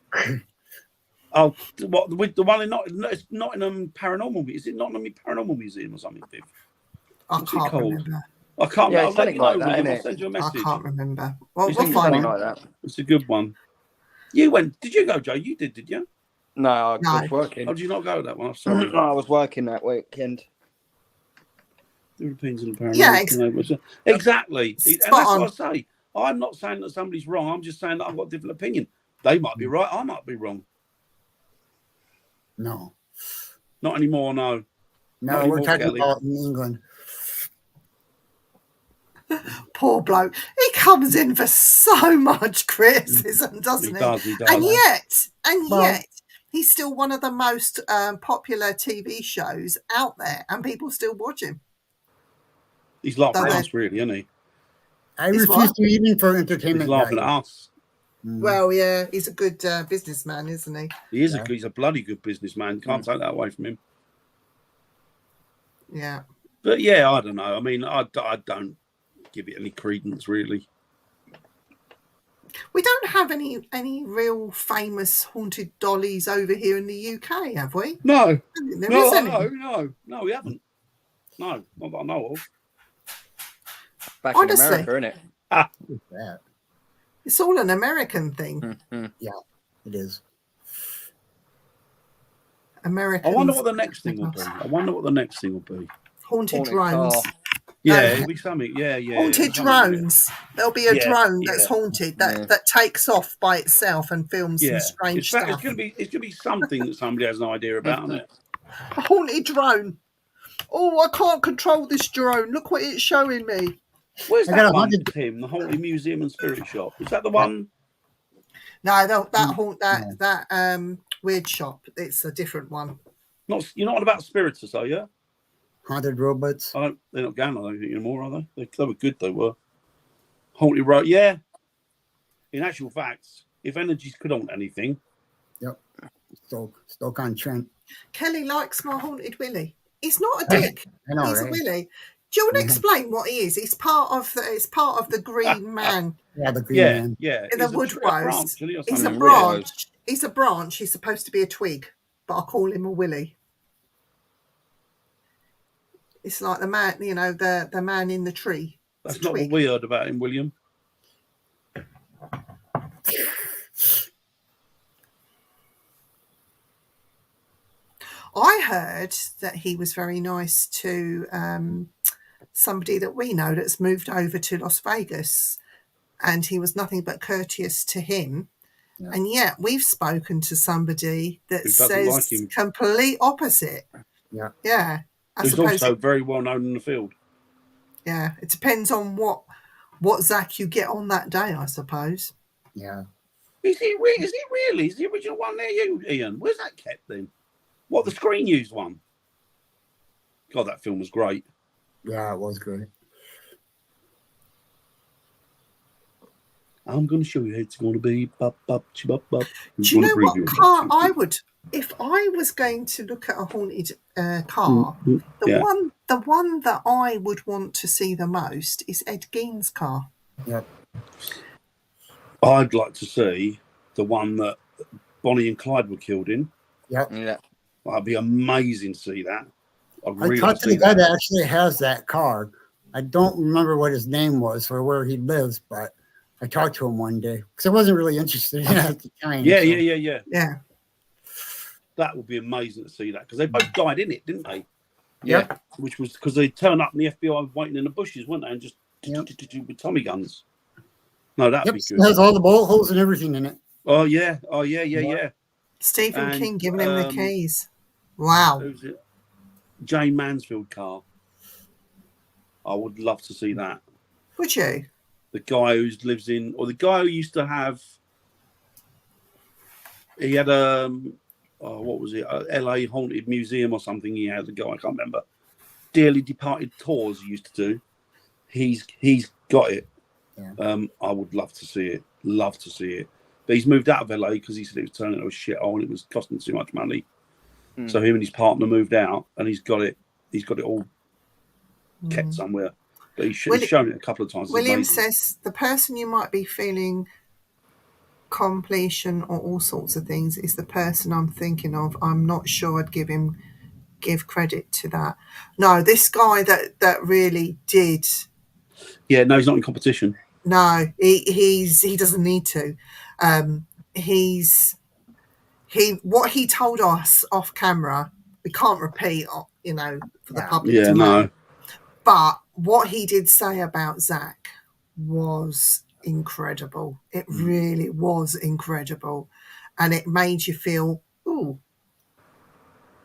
Oh, what with the one in Nottingham Paranormal? Is it Nottingham Paranormal Museum or something, Viv? I What's it can't called? remember. I can't Yeah, remember. it's something like that, William. isn't I'll it? send you a message. I can't remember. Well, It's we'll find Something it. like that. It's a good one. You went? Did you go, Joe? You did you? No, I No. was working. Oh, did you not go to that one? I'm sorry. No, I was working that weekend. Europeans and Paranormal. Yeah, exactly. And Spot that's on. what I say. I'm not saying that somebody's wrong. I'm just saying that I've got a different opinion. They might be right. I might be wrong. No, Not anymore. No. no, Not we're anymore, talking Kelly. about in England. Poor bloke. He comes in for so much criticism, doesn't he? He does. And Well- yet, he's still one of the most popular TV shows out there, and people still watch him. He's laughing at Does us, really, isn't he? I Is refuse what? to eat him for He's entertainment. laughing at value. us. Well, yeah, he's a good businessman, isn't he? He is Yeah. he's a bloody good businessman. Can't take that away from him. Yeah. But yeah, I don't know. I mean, I don't give it any credence, really. We don't have any real famous haunted dollies over here in the UK, have we? No. I don't think there is any. No, we haven't. No, not that I know of. Back Honestly. in America, innit? Yeah, It's all an American thing. it is. American. I wonder what the next thing will be. Haunted Haunted drones. car. Yeah, Um, it'll be something. Yeah. Haunted something. drones. There'll be a Yeah, drone that's yeah. haunted that takes off by itself and films some strange It's stuff. gonna be something that somebody has an idea about, isn't it? A haunted drone. Oh, I can't control this drone. Look what it's showing me. Where's I got that a one, hundred- Tim? The Haunted Museum and Spirit Shop. Is that the one? No, that weird shop. It's a different one. You're not on about Spiritus, are you? Haunted robots. They're not going, I don't think, anymore, are they? They were good, they were. Haunted Road, yeah. In actual fact, if energies could haunt anything, Stoke on Trent. Kelly likes my haunted Willie. He's not a dick. I know, He's a right? Willie. Do you want to explain what he is? It's part of the Green Man. Yeah, the green yeah, man. yeah. In the He's a wood branch, rose. isn't he, or He's a something? branch. He's a branch. He's supposed to be a twig, but I call him a Willie. It's like the man, the man in the tree. That's It's a not what twig. we heard about him, William. I heard that he was very nice to somebody that we know that's moved over to Las Vegas, and he was nothing but courteous to him. Yeah. And yet we've spoken to somebody that Who doesn't says like him. complete opposite. Yeah. Yeah. I Who's suppose also very well known in the field. yeah, it depends on what Zach you get on that day, I suppose. Yeah. Is he really? Is the original one there, you, Ian? Where's that kept then? What, the screen used one? God, that film was great. Yeah, it was good. I'm going to show you how it's going to be. Bop, bop, chibop, bop. Do you know what car I would, if I was going to look at a haunted car, the one that I would want to see the most is Ed Gein's car. Yep. I'd like to see the one that Bonnie and Clyde were killed in. Yep. Yeah. That'd be amazing to see that. I'd I really talked to see the guy that. that actually has that car. I don't remember what his name was or where he lives, but I talked to him one day because I wasn't really interested in it at the time. Yeah, so. Yeah. That would be amazing to see that because they both died in it, didn't they? Yeah. Which was because they turned up and the FBI was waiting in the bushes, weren't they? And just with Tommy guns. No, that'd be good. It has all the bullet holes and everything in it. Oh yeah. Stephen And, King giving him the keys. Wow. Who's it? Jane Mansfield car. I would love to see that. Would you? The guy who lives in, or the guy who used to have, he had what was it? A LA Haunted Museum or something. He had a guy, I can't remember. Dearly Departed Tours he used to do. He's got it. Yeah. I would love to see it. Love to see it. But he's moved out of LA because he said it was turning into a shithole and it was costing too much money. So him and his partner moved out, and he's got it. He's got it all kept somewhere. But he's shown it a couple of times. William says the person you might be feeling completion or all sorts of things is the person I'm thinking of. I'm not sure I'd give credit to that. No, this guy that really did. Yeah, no, he's not in competition. No, he doesn't need to. What he told us off camera, we can't repeat, for the public. Yeah, no. But what he did say about Zach was incredible. It really was incredible. And it made you feel, ooh,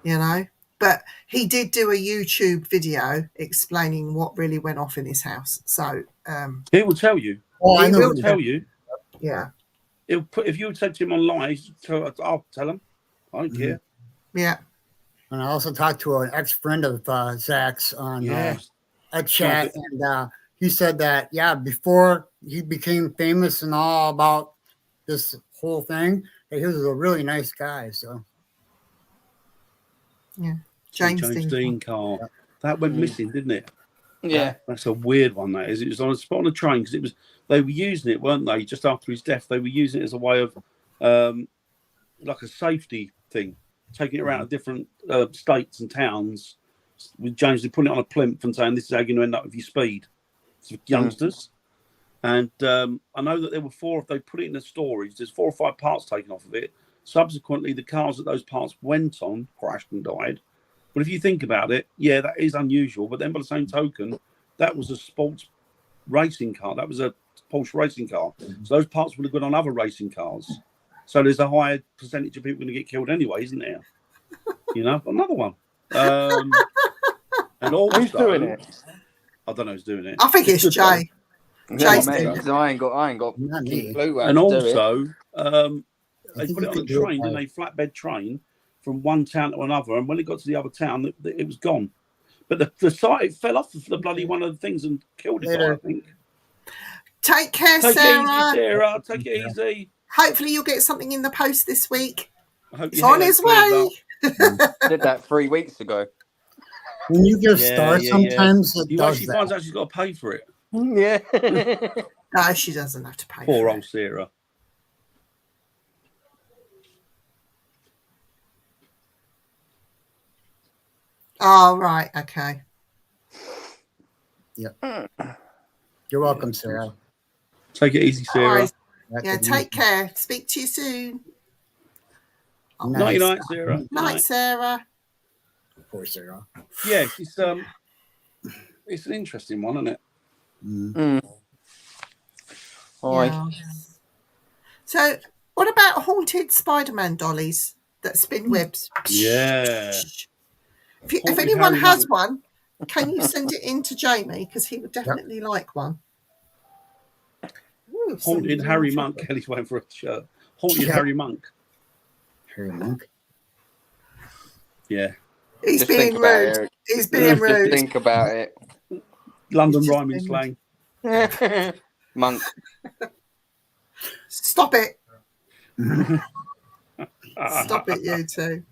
But he did do a YouTube video explaining what really went off in his house. So he will tell you. Oh, I know. He will tell you. Yeah. If you said to him online, I'll tell him. I don't care. Yeah. And I also talked to an ex-friend of Zach's on a chat, and he said that, before he became famous and all about this whole thing, that he was a really nice guy. So, yeah. James Dean car. That went missing, didn't it? Yeah. That's a weird one, that is. It was on a spot on a train because they were using it, weren't they? Just after his death, they were using it as a way of like a safety thing, taking it around to different states and towns with James. They put it on a plinth and saying, this is how you're going to end up with your speed for youngsters. And I know that there were they put it in the storage, there's 4 or 5 parts taken off of it. Subsequently, the cars that those parts went on crashed and died. But if you think about it, that is unusual. But then by the same token, that was a sports racing car. That was a Porsche racing car. So those parts would have gone on other racing cars. So there's a higher percentage of people going to get killed anyway, isn't there? Another one. And also, who's doing it? I don't know who's doing it. I think it's Jay. Jay's doing it. I ain't got clue. And also, they put it on a train, didn't they? Flatbed train from one town to another. And when it got to the other town, it was gone. But the site, it fell off the bloody one of the things and killed it, I think. Take care, Take Sarah. it easy, Sarah. Take it easy. Hopefully you'll get something in the post this week. It's on its way. Did that 3 weeks ago. When you give stars, sometimes it you does actually that. finds out she's got to pay for it. Yeah. No, she doesn't have to pay. Poor for old Sarah. Oh, right. Okay. Yep. You're welcome, Sarah. Take it easy, Sarah. Right. Yeah, take care. Speak to you soon. Night, night, Sarah. Night, Sarah. Poor Sarah. Yeah, it's an interesting one, isn't it? Yeah. So, what about haunted Spider-Man dollies that spin webs? Yeah. If anyone has one, can you send it in to Jamie? Because he would definitely like one. Ooh, Haunted Harry Monk. Kelly's waiting for a shirt. Haunted Harry Monk. Harry Monk. Yeah. He's Just being think about rude. it. He's being rude. Just think about it. London Just rhyming been- slang. Monk. Stop it. Stop it, you two.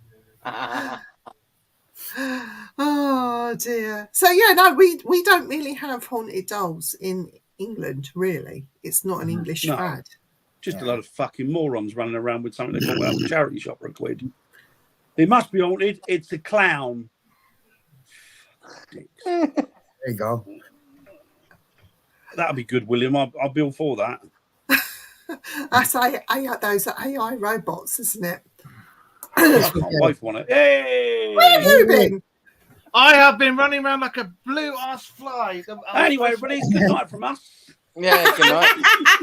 Oh dear. So we don't really have haunted dolls in England, really. It's not an English No. fad. Just a lot of fucking morons running around with something they bought out of a charity shop for £1. It must be haunted. It's a clown. There you go. That'll be good, William. I'll be all for that. That's those AI robots, isn't it? I can't wait for it. Hey! Where have you been? I have been running around like a blue-ass fly. Anyway, everybody, it's good night from us. Yeah, good night.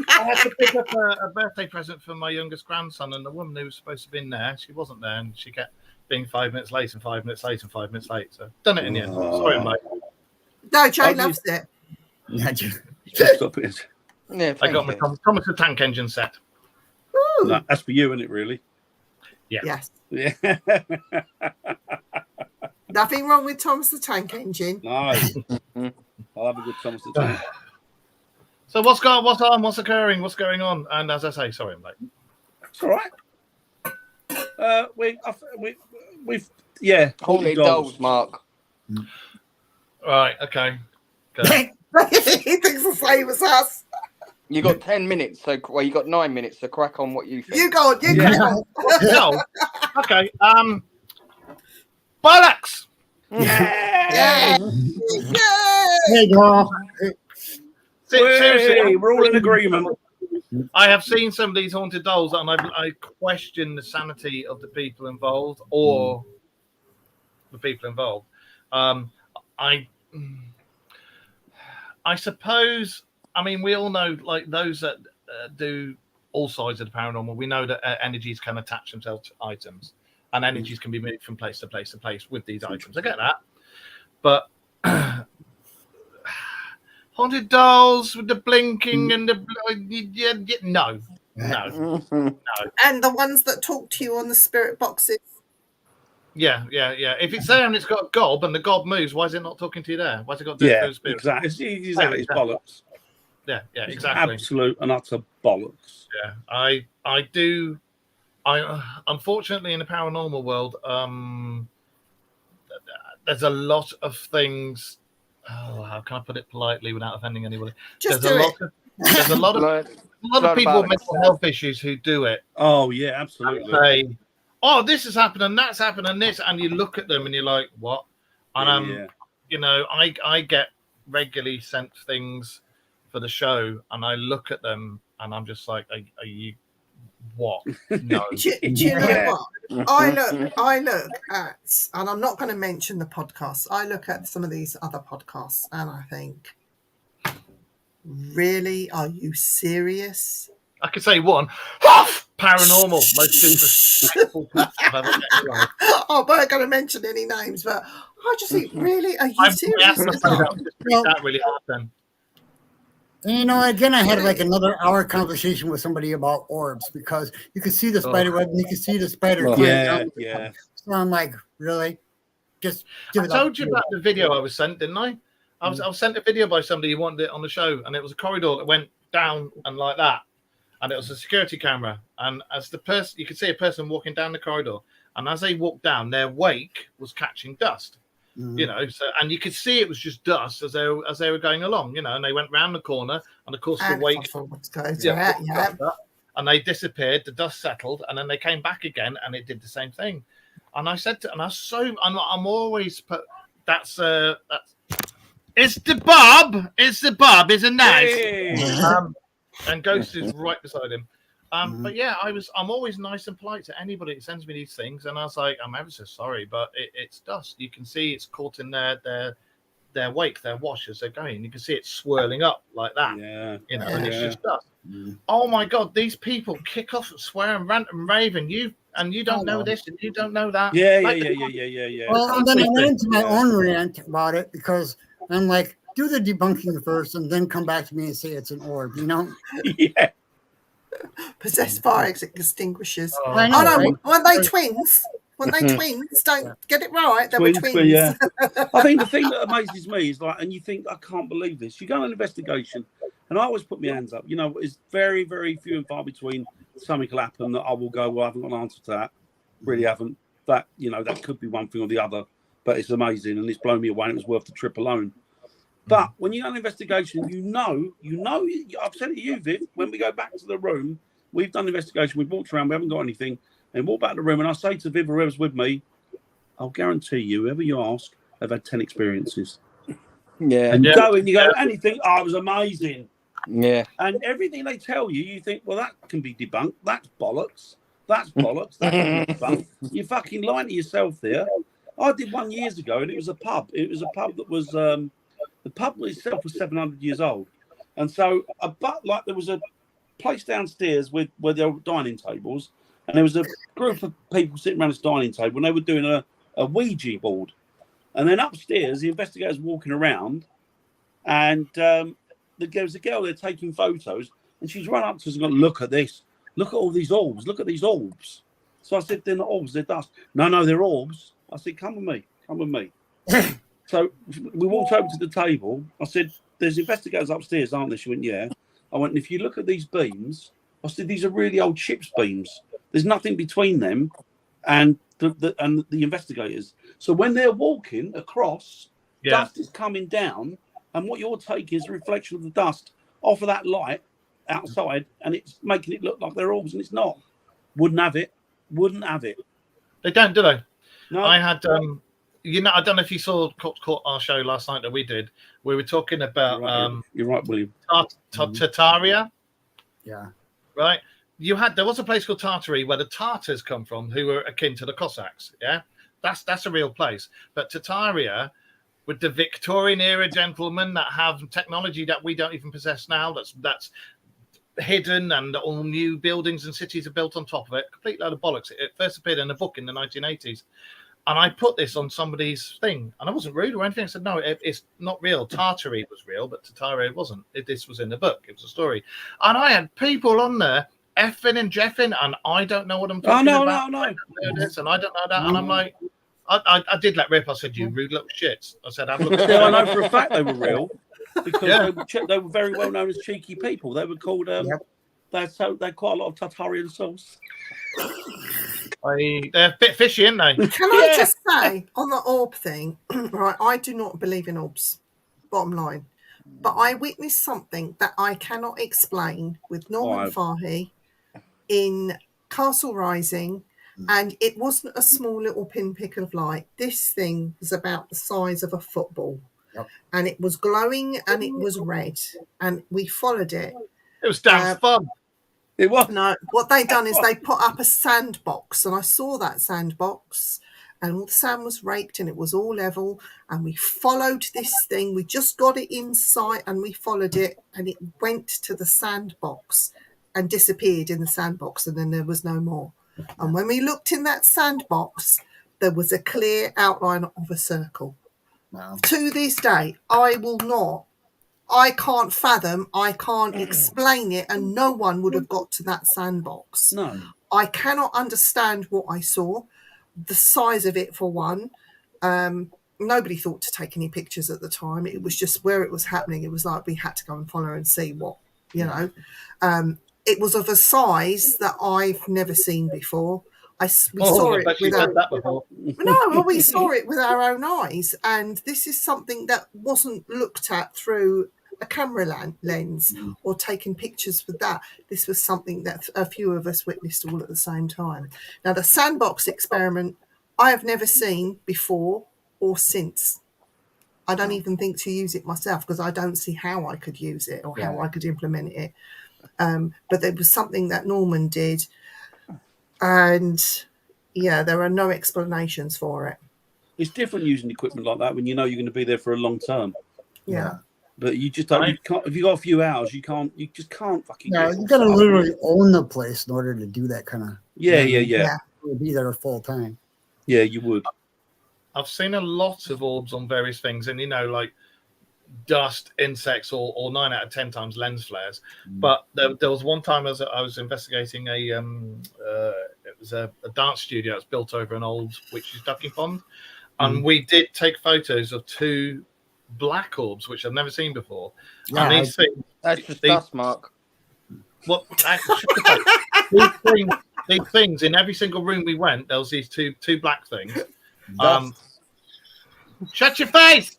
I had to pick up a birthday present for my youngest grandson, and the woman who was supposed to be in there, she wasn't there, and she kept being 5 minutes late and 5 minutes late and 5 minutes late. So done it in the end. Sorry, mate. No, Jay loves it. Stop it. Yeah, I got my Thomas the Tank Engine set. Ooh. No, that's for you, isn't it, really? Yeah. Yes. Yeah. Nothing wrong with Thomas the Tank Engine. Nice. I'll have a good Thomas the Tank. So what's going? What's on? What's occurring? What's going on? And as I say, sorry, I'm late. It's all right. We've Haunted Dolls, Mark. Right. Okay. He thinks the same as us. You got 10 minutes, you got 9 minutes, so crack on what you think. You go on. You go on. No. Okay. Bollocks. Yeah. Hey, girl. Seriously, we're all in agreement. I have seen some of these haunted dolls, and I question the sanity of the people involved or the people involved. I suppose. I mean, we all know, like those that do all sides of the paranormal, we know that energies can attach themselves to items, and energies can be moved from place to place to place with these items. I get that, but haunted dolls with the blinking and the no. And the ones that talk to you on the spirit boxes. Yeah. If it's there and it's got a gob and the gob moves, why is it not talking to you there? Why's it got to do with spirit? Exactly. It's bollocks. Yeah, exactly. Absolute and utter bollocks. Yeah, I do. Unfortunately in the paranormal world, there's a lot of things. Oh, how can I put it politely without offending anybody? There's a lot of people with mental health issues who do it. Oh yeah, absolutely. Say, oh, this has happened and that's happened and this, and you look at them and you're like, what? And you know, I get regularly sent things for the show, and I look at them and I'm just like, are you what? No. Do you know what? I look at, and I'm not going to mention the podcast. I look at some of these other podcasts and I think, really? Are you serious? I could say one. Paranormal, most disrespectful I've ever met in life. I'm not going to mention any names, but I just think, really? Are you serious? That really hard then. You know, again, I had like another hour conversation with somebody about orbs, because you could see the spider web and you could see the spider. Yeah. So I'm like, really? Just I told you about the video I was sent, didn't I? I was sent a video by somebody who wanted it on the show, and it was a corridor that went down and like that, and it was a security camera. And as the person, you could see a person walking down the corridor, and as they walked down, their wake was catching dust. You know, so and you could see it was just dust as they were going along, you know, and they went round the corner, and of course the wake and they disappeared, the dust settled, and then they came back again and it did the same thing. And I said I'm always that's it's the Bob, is a nice. And Ghost is right beside him. But yeah, I'm always nice and polite to anybody that sends me these things, and I was like, I'm ever so sorry, but it's dust. You can see it's caught in their wake, their wash as they're going. You can see it swirling up like that. Yeah. You know, and it's just dust. Oh my God, these people kick off and swear and rant and rave, and you don't know this and you don't know that. Yeah. Well, and then I went into my own rant about it, because I'm like, do the debunking first and then come back to me and say it's an orb, you know? Yeah. Possessed fire extinguishers. I know, right? Weren't they twins? Weren't they twins? Don't get it right. They were twins. Yeah. I think the thing that amazes me is like, and you think, I can't believe this. You go on an investigation, and I always put my hands up. You know, it's very, very few and far between something will happen that I will go, well, I haven't got an answer to that. Really haven't. That, you know, that could be one thing or the other, but it's amazing, and it's blown me away, and it was worth the trip alone. But when you go on an investigation, you know, I've said it to you, Viv, when we go back to the room, we've done an investigation, we've walked around, we haven't got anything, and walk back to the room, and I say to Viv or whoever's with me, I'll guarantee you, whoever you ask, they've had 10 experiences. Yeah. And you Yeah. go and you go, and you think, oh, it was amazing. Yeah. And everything they tell you, you think, well, that can be debunked. That's bollocks. That's bollocks. That can be debunked. You're fucking lying to yourself there. I did one years ago, and it was a pub. It was a pub that was, the pub itself was 700 years old. And so, like, there was a place downstairs where there were dining tables, and there was a group of people sitting around this dining table, and they were doing a Ouija board. And then upstairs, the investigators walking around, and there was a girl there taking photos, and she's run up to us and gone, look at this. Look at all these orbs. Look at these orbs. So I said, they're not orbs, they're dust. No, they're orbs. I said, come with me. Come with me. So we walked over to the table. I said, there's investigators upstairs, aren't there? She went, yeah. I went, and if you look at these beams, I said, these are really old ship's beams. There's nothing between them and the investigators. So when they're walking across, dust is coming down, and what you're taking is a reflection of the dust off of that light outside, and it's making it look like they're orbs, and it's not. Wouldn't have it. They don't, do they? No. I had, I don't know if you saw caught our show last night that we did. We were talking about You're right, William. Tartaria. Yeah. Right. There was a place called Tartary where the Tartars come from, who were akin to the Cossacks. Yeah, that's a real place. But Tartaria, with the Victorian era gentlemen that have technology that we don't even possess now, that's hidden, and all new buildings and cities are built on top of it. Complete load of bollocks. It first appeared in a book in the 1980s. And I put this on somebody's thing, and I wasn't rude or anything. I said, no, it's not real. Tartary was real, but Tartary wasn't. This was in the book. It was a story. And I had people on there effing and jeffing, and I don't know what I'm talking about. No. I don't know this, and I don't know that. And I'm like, I did let rip. I said, you rude little shits. I said, have a look at Yeah, I know for a fact they were real, because they were very well known as cheeky people. They were called, they had quite a lot of Tartarian sauce. They're a bit fishy, aren't they? Can I just say on the orb thing, right? I do not believe in orbs, bottom line. But I witnessed something that I cannot explain with Norman Fahy in Castle Rising, and it wasn't a small little pinprick of light. This thing was about the size of a football, and it was glowing and it was red, and we followed it. It was damn fun. It was. No, what they done is they put up a sandbox, and I saw that sandbox, and all the sand was raked, and it was all level, and we followed this thing. We just got it in sight, and we followed it, and it went to the sandbox and disappeared in the sandbox, and then there was no more. And when we looked in that sandbox, there was a clear outline of a circle. Wow. To this day, I can't fathom, I can't explain it, and no one would have got to that sandbox. No. I cannot understand what I saw, the size of it for one. Nobody thought to take any pictures at the time. It was just where it was happening. It was like we had to go and follow and see what, it was of a size that I've never seen before. We saw it with our own eyes, and this is something that wasn't looked at through a camera lens or taking pictures with that. This was something that a few of us witnessed all at the same time. Now, the sandbox experiment I have never seen before or since. I don't even think to use it myself, because I don't see how I could use it or how I could implement it. But it was something that Norman did, and there are no explanations for it. It's different using equipment like that when you know you're going to be there for a long term. Yeah. But you just don't. You can't, if you got a few hours, you just can't fucking. No, you got to literally own the place in order to do that kind of. Yeah. You'll be there full time. Yeah, you would. I've seen a lot of orbs on various things, and like dust, insects, or 9 out of 10 times lens flares. But there was one time I was investigating it was a dance studio that's built over an old witch's ducking pond, and we did take photos of 2 black orbs, which I've never seen before. Yeah, and these things, that's just dust, Mark. What? These things in every single room we went, there was these two black things. Shut your face!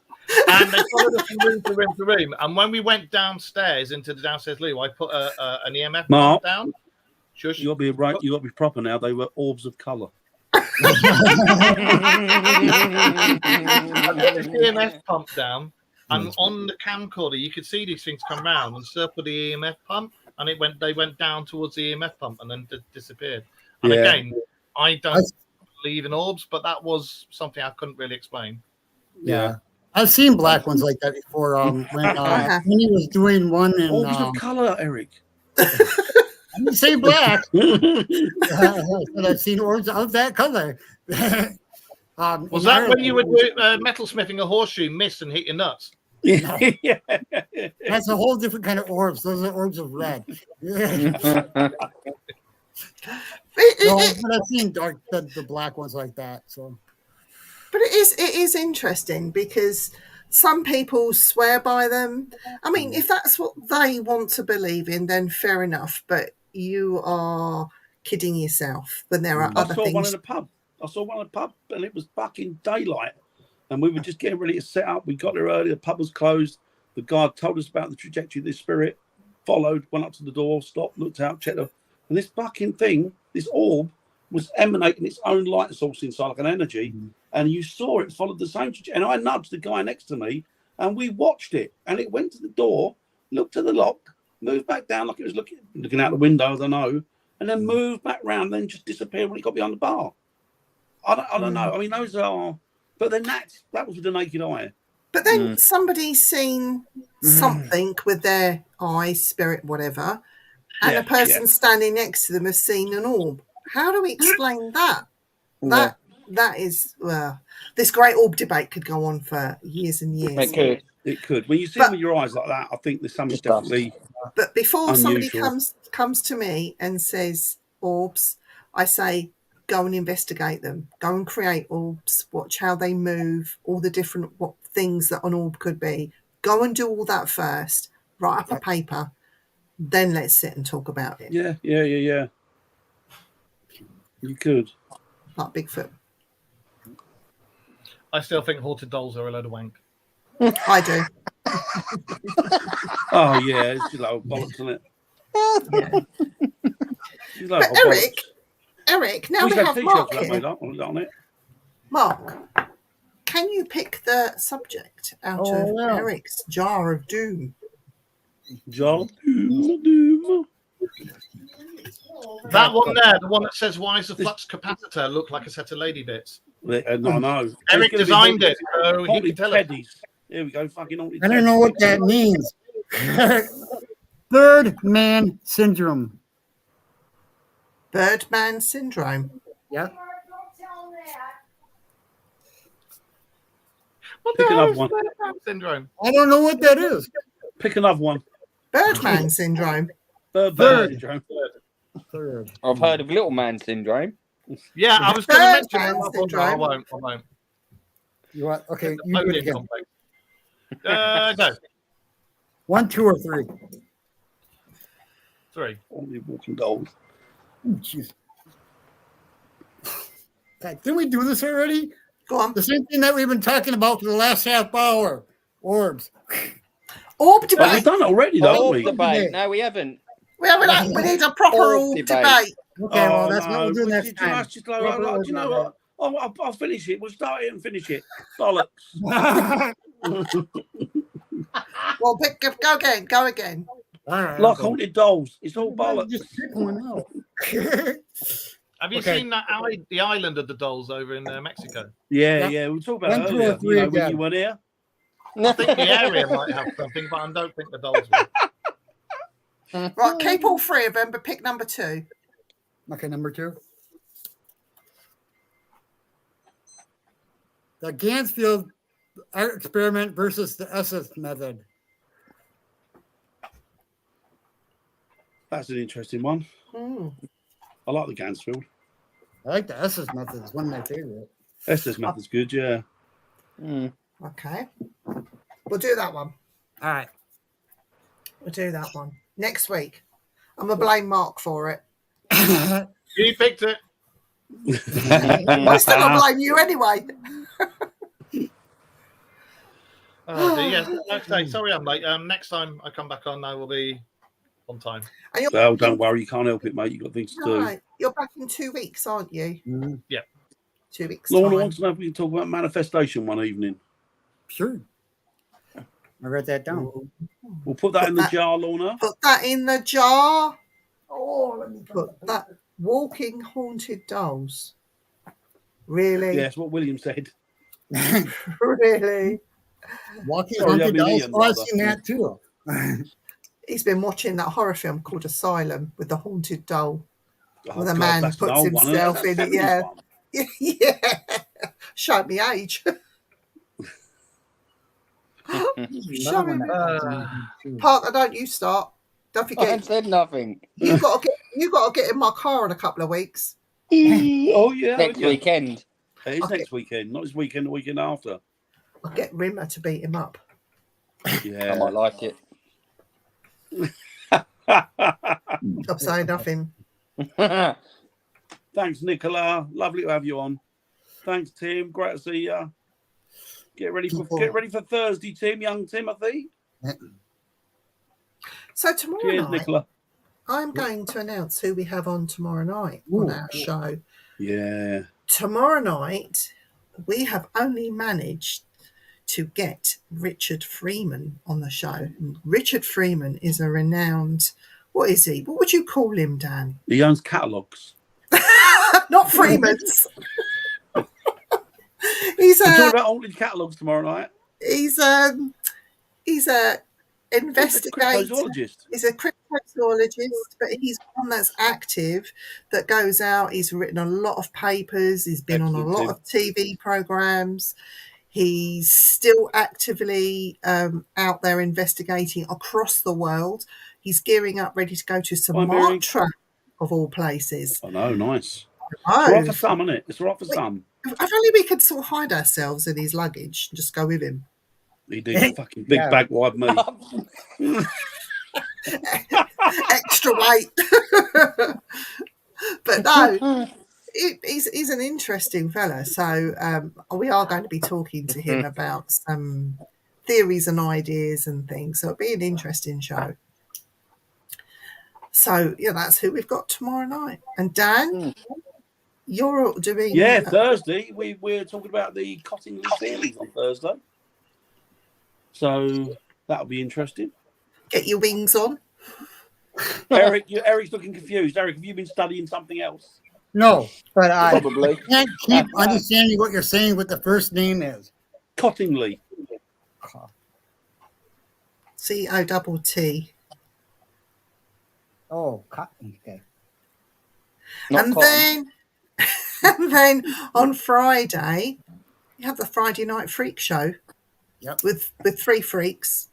And they followed us from room to room to room. And when we went downstairs into the downstairs loo, I put an EMF pump down. Shush. You got to be right. You got to be proper now. They were orbs of colour. I put this EMF pump down, And on the camcorder, you could see these things come round and circle the EMF pump, and they went down towards the EMF pump and then disappeared. And again, I don't believe in orbs, but that was something I couldn't really explain. Yeah. I've seen black ones like that before. When he was doing one in Orbs of color, Eric. I didn't say black. But I've seen orbs of that color. Was that when you were metalsmithing a horseshoe, miss and hit your nuts? Yeah. That's a whole different kind of orbs. Those are orbs of red. But I've seen the black ones like that. So, but it is interesting because some people swear by them. I mean, if that's what they want to believe in, then fair enough. But you are kidding yourself when there are other things. I saw one in a pub. And it was fucking daylight. And we were just getting ready to set up. We got there early. The pub was closed. The guard told us about the trajectory of this spirit. Followed, went up to the door, stopped, looked out, checked it. And this fucking thing, this orb, was emanating its own light source inside, like an energy. And you saw it followed the same trajectory. And I nudged the guy next to me, and we watched it. And it went to the door, looked at the lock, moved back down like it was looking out the window, I don't know, and then moved back round, then just disappeared when it got behind the bar. I don't know. I mean, those are... But then that was with the naked eye. But then somebody's seen something with their eyes, spirit, whatever, and a person standing next to them has seen an orb. How do we explain that? That is, this great orb debate could go on for years and years. It could. When you see them with your eyes like that, I think there's something definitely But before unusual. somebody comes to me and says orbs, I say, go and investigate them. Go and create orbs. Watch how they move. All the different things that an orb could be. Go and do all that first. Write up a paper. Then let's sit and talk about it. Yeah. You could. Like Bigfoot. I still think haunted dolls are a load of wank. I do. Oh yeah, it's just like bollocks, isn't it? Yeah. But Eric, now we have Mark here. On it. Mark, can you pick the subject out of Eric's jar of doom? Jar of doom. That one there, the one that says, why does the flux capacitor look like a set of lady bits? No. Eric designed it, so he can tell it. Here we go, fucking I don't know what that means. Birdman syndrome. Birdman syndrome. Yeah. What Pick the hell another is one. Birdman syndrome? I don't know what that is. Pick another one. Birdman syndrome. Bird syndrome. Third. I've heard of Little Man syndrome. Yeah, I was going to mention Birdman it. syndrome. I won't. You want? Okay, you do it again. Go. 1, 2, or 3. 3. Only walking dolls. Jeez. Didn't we do this already? Go on. The same thing that we've been talking about for the last half hour. Orbs. Orb But debate. we've done it already, though, haven't Orb we? debate. No, we haven't. We need a proper orb debate. Okay, well, that's what we'll do next time. Just like, do you know what? I'll finish it. We'll start it and finish it. Bollocks. Well, go again. All right, Like haunted dolls. It's all bollocks. Just pick one out. Have you seen that the island of the dolls over in Mexico? Yeah. We'll talk about 1, it 2, earlier. or 3 When again. you weren't here. I think the area might have something, but I don't think the dolls will. Right, keep all 3 of them, but pick number 2. Okay, number 2. The Gansfield experiment versus the Esses method. That's an interesting one. I like the Gansfield. I like the Esses method. It's one of my favorite. Estes method's good, yeah. Okay. We'll do that one. All right. We'll do that one. Next week. I'm going to blame Mark for it. You picked it. I'm still going to blame you anyway. Oh, dear, yes. Okay, sorry I'm late. Next time I come back on, I will be on time. Well, don't worry. You can't help it, mate. You've got things to do. Right. You're back in 2 weeks, aren't you? Mhm. Yeah. 2 weeks. Lorna time. wants to know if we can talk about manifestation one evening. Sure. I wrote that down. We'll put that in the jar, Lorna. Put that in the jar. Oh, let me put that. Walking haunted dolls. Really? Yes, what William said. Really? Walking Sorry, Haunted I mean, Dolls. Ian, Oh, I've rather. seen that too. He's been watching that horror film called Asylum with the haunted doll. Oh, Well, the God, man that's an puts old one, isn't himself That's in it, 70s yeah. one. Yeah. Showed me age. Show him. Parker, don't you start. Don't I forget, haven't said nothing. you got to get in my car in a couple of weeks. Oh, yeah. Next yeah. weekend. It is Okay. next weekend, not this weekend, the weekend after. I'll get Rimmer to beat him up. I Yeah. might like it. I'm saying nothing. Thanks, Nicola. Lovely to have you on. Thanks, Tim. Great to see you. Get ready for Thursday, Tim. Young Timothy. So tomorrow Cheers, night, Nicola. I'm going to announce who we have on tomorrow night on our show. Yeah. Tomorrow night, we have only managed to get Richard Freeman on the show. And Richard Freeman is a renowned, what is he? What would you call him, Dan? He owns catalogues. Not Freeman's. He's We're talking a about haunted catalogues tomorrow night. he's a He's a investigator. cryptozoologist. He's a cryptozoologist, but he's one that's active, that goes out. He's written a lot of papers. He's been on a lot of TV programs. He's still actively out there investigating across the world. He's gearing up, ready to go to Sumatra, of all places. I know, nice. Oh, It's all right for some, isn't it? It's all right for some. if only we could sort of hide ourselves in his luggage and just go with him. He did fucking big bag wide me. Extra weight. But no, he's an interesting fella. So we are going to be talking to him about some theories and ideas and things. So it'll be an interesting show. So yeah, that's who we've got tomorrow night. And Dan, you're doing Thursday. We're talking about the Cottingley series on Thursday. So that'll be interesting. Get your wings on. Eric's looking confused. Eric, have you been studying something else? No, but I Probably. can't keep understanding what you're saying. What the first name is? Cottingley. COTT. Oh, cotton. Okay. Not And cotton. then on Friday, you have the Friday Night Freak Show. Yep. With 3 freaks.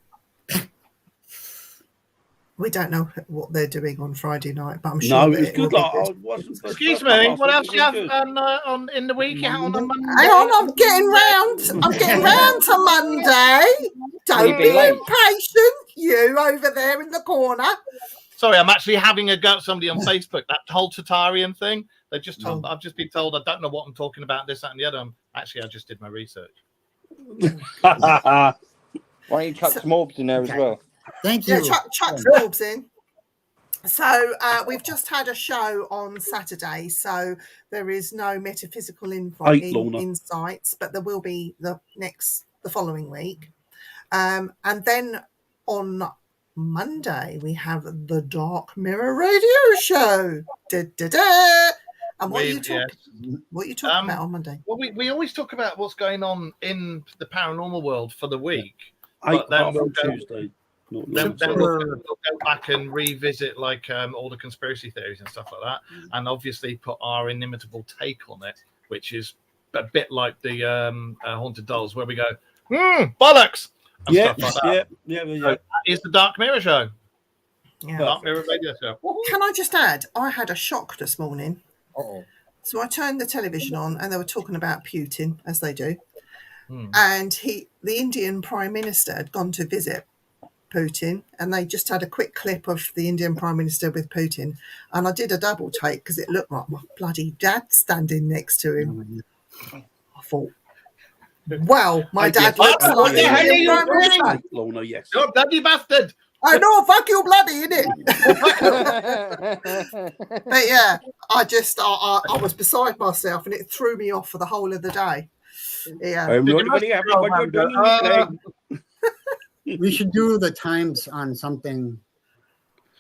We don't know what they're doing on Friday night, but I'm sure No, that it's it will good. be Like, good. I wasn't. Excuse me, what else do you have on in the week? On a Monday? Hang on, I'm getting round to Monday. Don't You've be been late. impatient, you over there in the corner. Sorry, I'm actually having a go at somebody on Facebook. That whole Tatarian thing. They just told. I've just been told I don't know what I'm talking about. This, that, and the other. Actually, I just did my research. Why don't you chuck some orbs in there as well? Thank you. Yeah, chuck Forbes in. So we've just had a show on Saturday, so there is no metaphysical insights, but there will be the following week. And then on Monday we have the Dark Mirror Radio Show. Da, da, da. And what are you talking about on Monday? Well, we always talk about what's going on in the paranormal world for the week. But then we'll go, Tuesday. Then we'll go back and revisit like all the conspiracy theories and stuff like that, and obviously put our inimitable take on it, which is a bit like the Haunted Dolls, where we go, bollocks, and stuff like that. Yeah. So that is the Dark Mirror Show. Yeah. Dark Mirror Radio Show. Can I just add, I had a shock this morning. Uh-oh. So I turned the television on and they were talking about Putin, as they do. And the Indian Prime Minister had gone to visit Putin, and they just had a quick clip of the Indian Prime Minister with Putin. And I did a double take because it looked like my bloody dad standing next to him. I thought, wow, my dad looks like the Indian Prime Minister. Lorna, yes. You bloody bastard! I know, fuck you, bloody, innit? But yeah, I was beside myself, and it threw me off for the whole of the day. Yeah. we should do the times on something.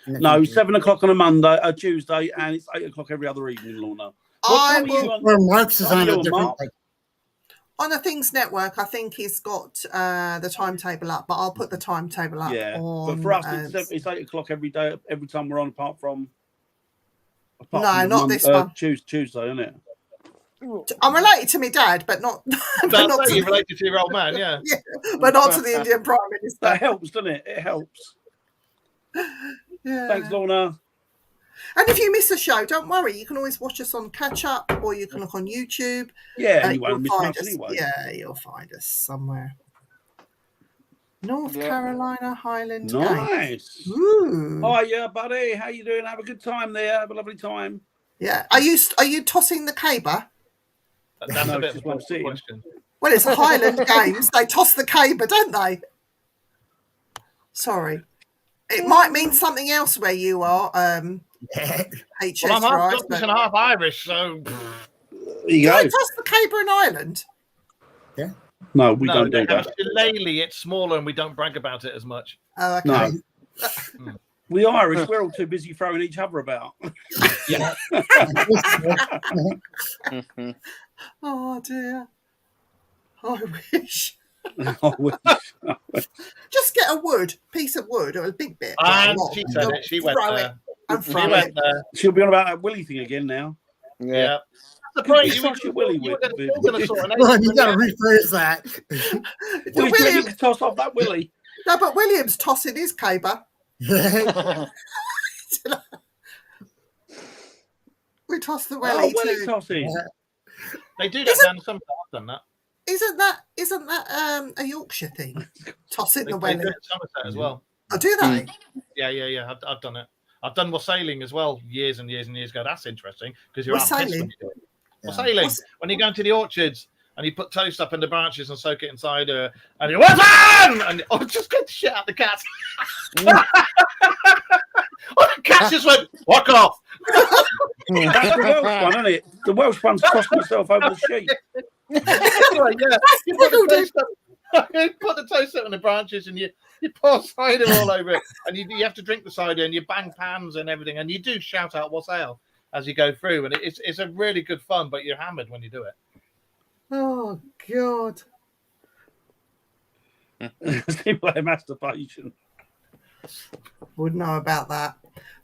in the No, future. 7 o'clock on a Tuesday, and it's 8 o'clock every other evening, Lorna. I time are you will, on? Or Mark's is What are on you a on, different. Mark? Like, on the Things Network, I think he's got the timetable up, but I'll put the timetable up. Yeah, on, but for us, it's 8 o'clock every day, every time we're on, apart from No, the not this one. Tuesday, isn't it? I'm related to my dad, but not, but That's not, how to, you related to your old man, yeah. but not to the Indian Prime Minister. That helps, doesn't it? It helps. Yeah. Thanks, Lorna. And if you miss a show, don't worry. You can always watch us on Catch Up, or you can look on YouTube. Yeah, and you You'll won't miss find much us. anyway. Yeah, you'll find us somewhere. North Yeah. Carolina Highland Games. Nice. Ooh. Hi, yeah, buddy. How you doing? Have a good time there. Have a lovely time. Yeah. Are you tossing the caber? That's No, a bit it's of just a what I'm seeing. question. Well, it's a Highland Games. They toss the caber, don't they? Sorry. It might mean something else where you are, HS Well, I'm half Rice. Scottish and half Irish, so There you Do go. they toss the caber in Ireland? No, we no, don't they do have that. a shillelagh. It's smaller, and we don't brag about it as much. Oh, okay. No. We Irish, we're all too busy throwing each other about. Yeah. Oh, dear. I wish. I wish. Just get a piece of wood, or a big bit. And not a lot, she said it. She went throw there. it and She throw went it. there. She'll be on about that Willie thing again now. Yeah. The Could point be you were such a Willie whip, going baby. to sort of well, you got to rephrase that. Well, you William, can toss off that Willie. no, but William's tossing his caber. We toss the Oh, welly Willie too. tossing. They do that down some. I've done that. Isn't that a Yorkshire thing? Tossing They the do welly. it at Somerset as well. Oh, do they? Yeah. I've done it. I've done wassailing as well years and years and years ago. That's interesting because you're out pissed Wassailing? when you do it. Wassailing. When you go into the orchards and you put toast up in the branches and soak it inside and you what's on? And just get the shit out the cat. The cat just went, walk off. That's the Welsh one, isn't it? The Welsh one's tossing himself over the sheep. Anyway, yeah. You put the toast up in the branches and you pour cider all over it, and you have to drink the cider and you bang pans and everything, and you do shout out wassail as you go through, and it's a really good fun, but you're hammered when you do it. Oh God! Simulated masturbation. Would know about that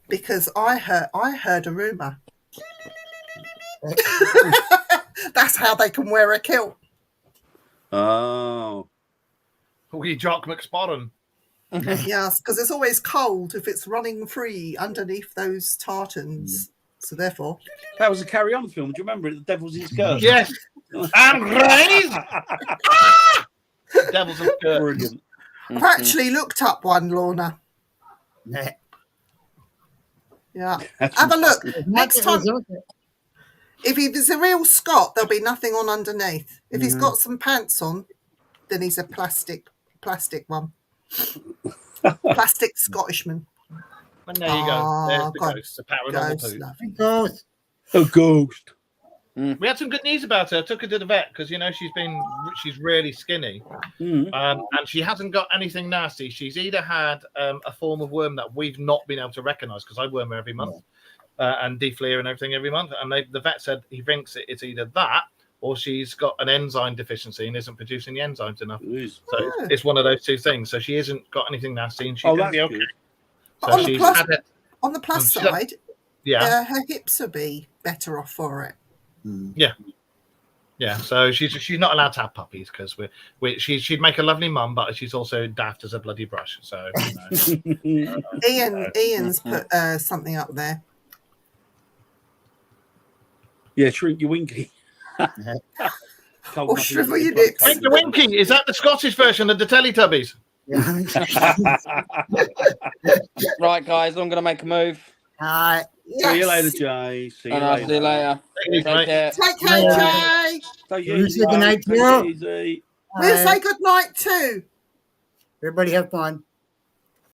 because I heard a rumor. That's how they can wear a kilt. Oh. We Jock McSporran. Yes, because it's always cold if it's running free underneath those tartans. So therefore, That was a Carry On film. Do you remember it? The Devil's in Skirt. Yes, and raise. Devils and Skirt. Brilliant. I've actually looked up one, Lorna. Yeah, have a look. Next time, if he's a real Scot, there'll be nothing on underneath. If he's got some pants on, then he's a plastic one. Plastic Scottishman. And there you go. There's the God. ghost, the paranormal Ghost, poo. lovely. Ghost. A ghost. We had some good news about her. I took her to the vet because she's really skinny, Mm. and she hasn't got anything nasty. She's either had a form of worm that we've not been able to recognise because I worm her every month and deflea and everything every month. And the vet said he thinks it's either that or she's got an enzyme deficiency and isn't producing the enzymes enough. Jeez. So it's one of those two things. So she hasn't got anything nasty and she's Oh, going to that's be okay. good. But So on the she's plus- had it. On the plus She's- side, Yeah. her hips will be better off for it. Yeah, so she's not allowed to have puppies because she'd make a lovely mum, but she's also daft as a bloody brush. So Ian's put something up there. Yeah, shrink your winky. Or shrivel your lips. Drink the Winky, is that the Scottish version of the Teletubbies? Right, guys, I'm going to make a move. Hi. See you later, Jay. See you And I'll later. see you later. Take it easy, Take mate. care. Take care, Jay. Take it Will you easy, say goodnight, mate. Take Joe? it easy. We'll Hi. say good night too. Everybody have fun.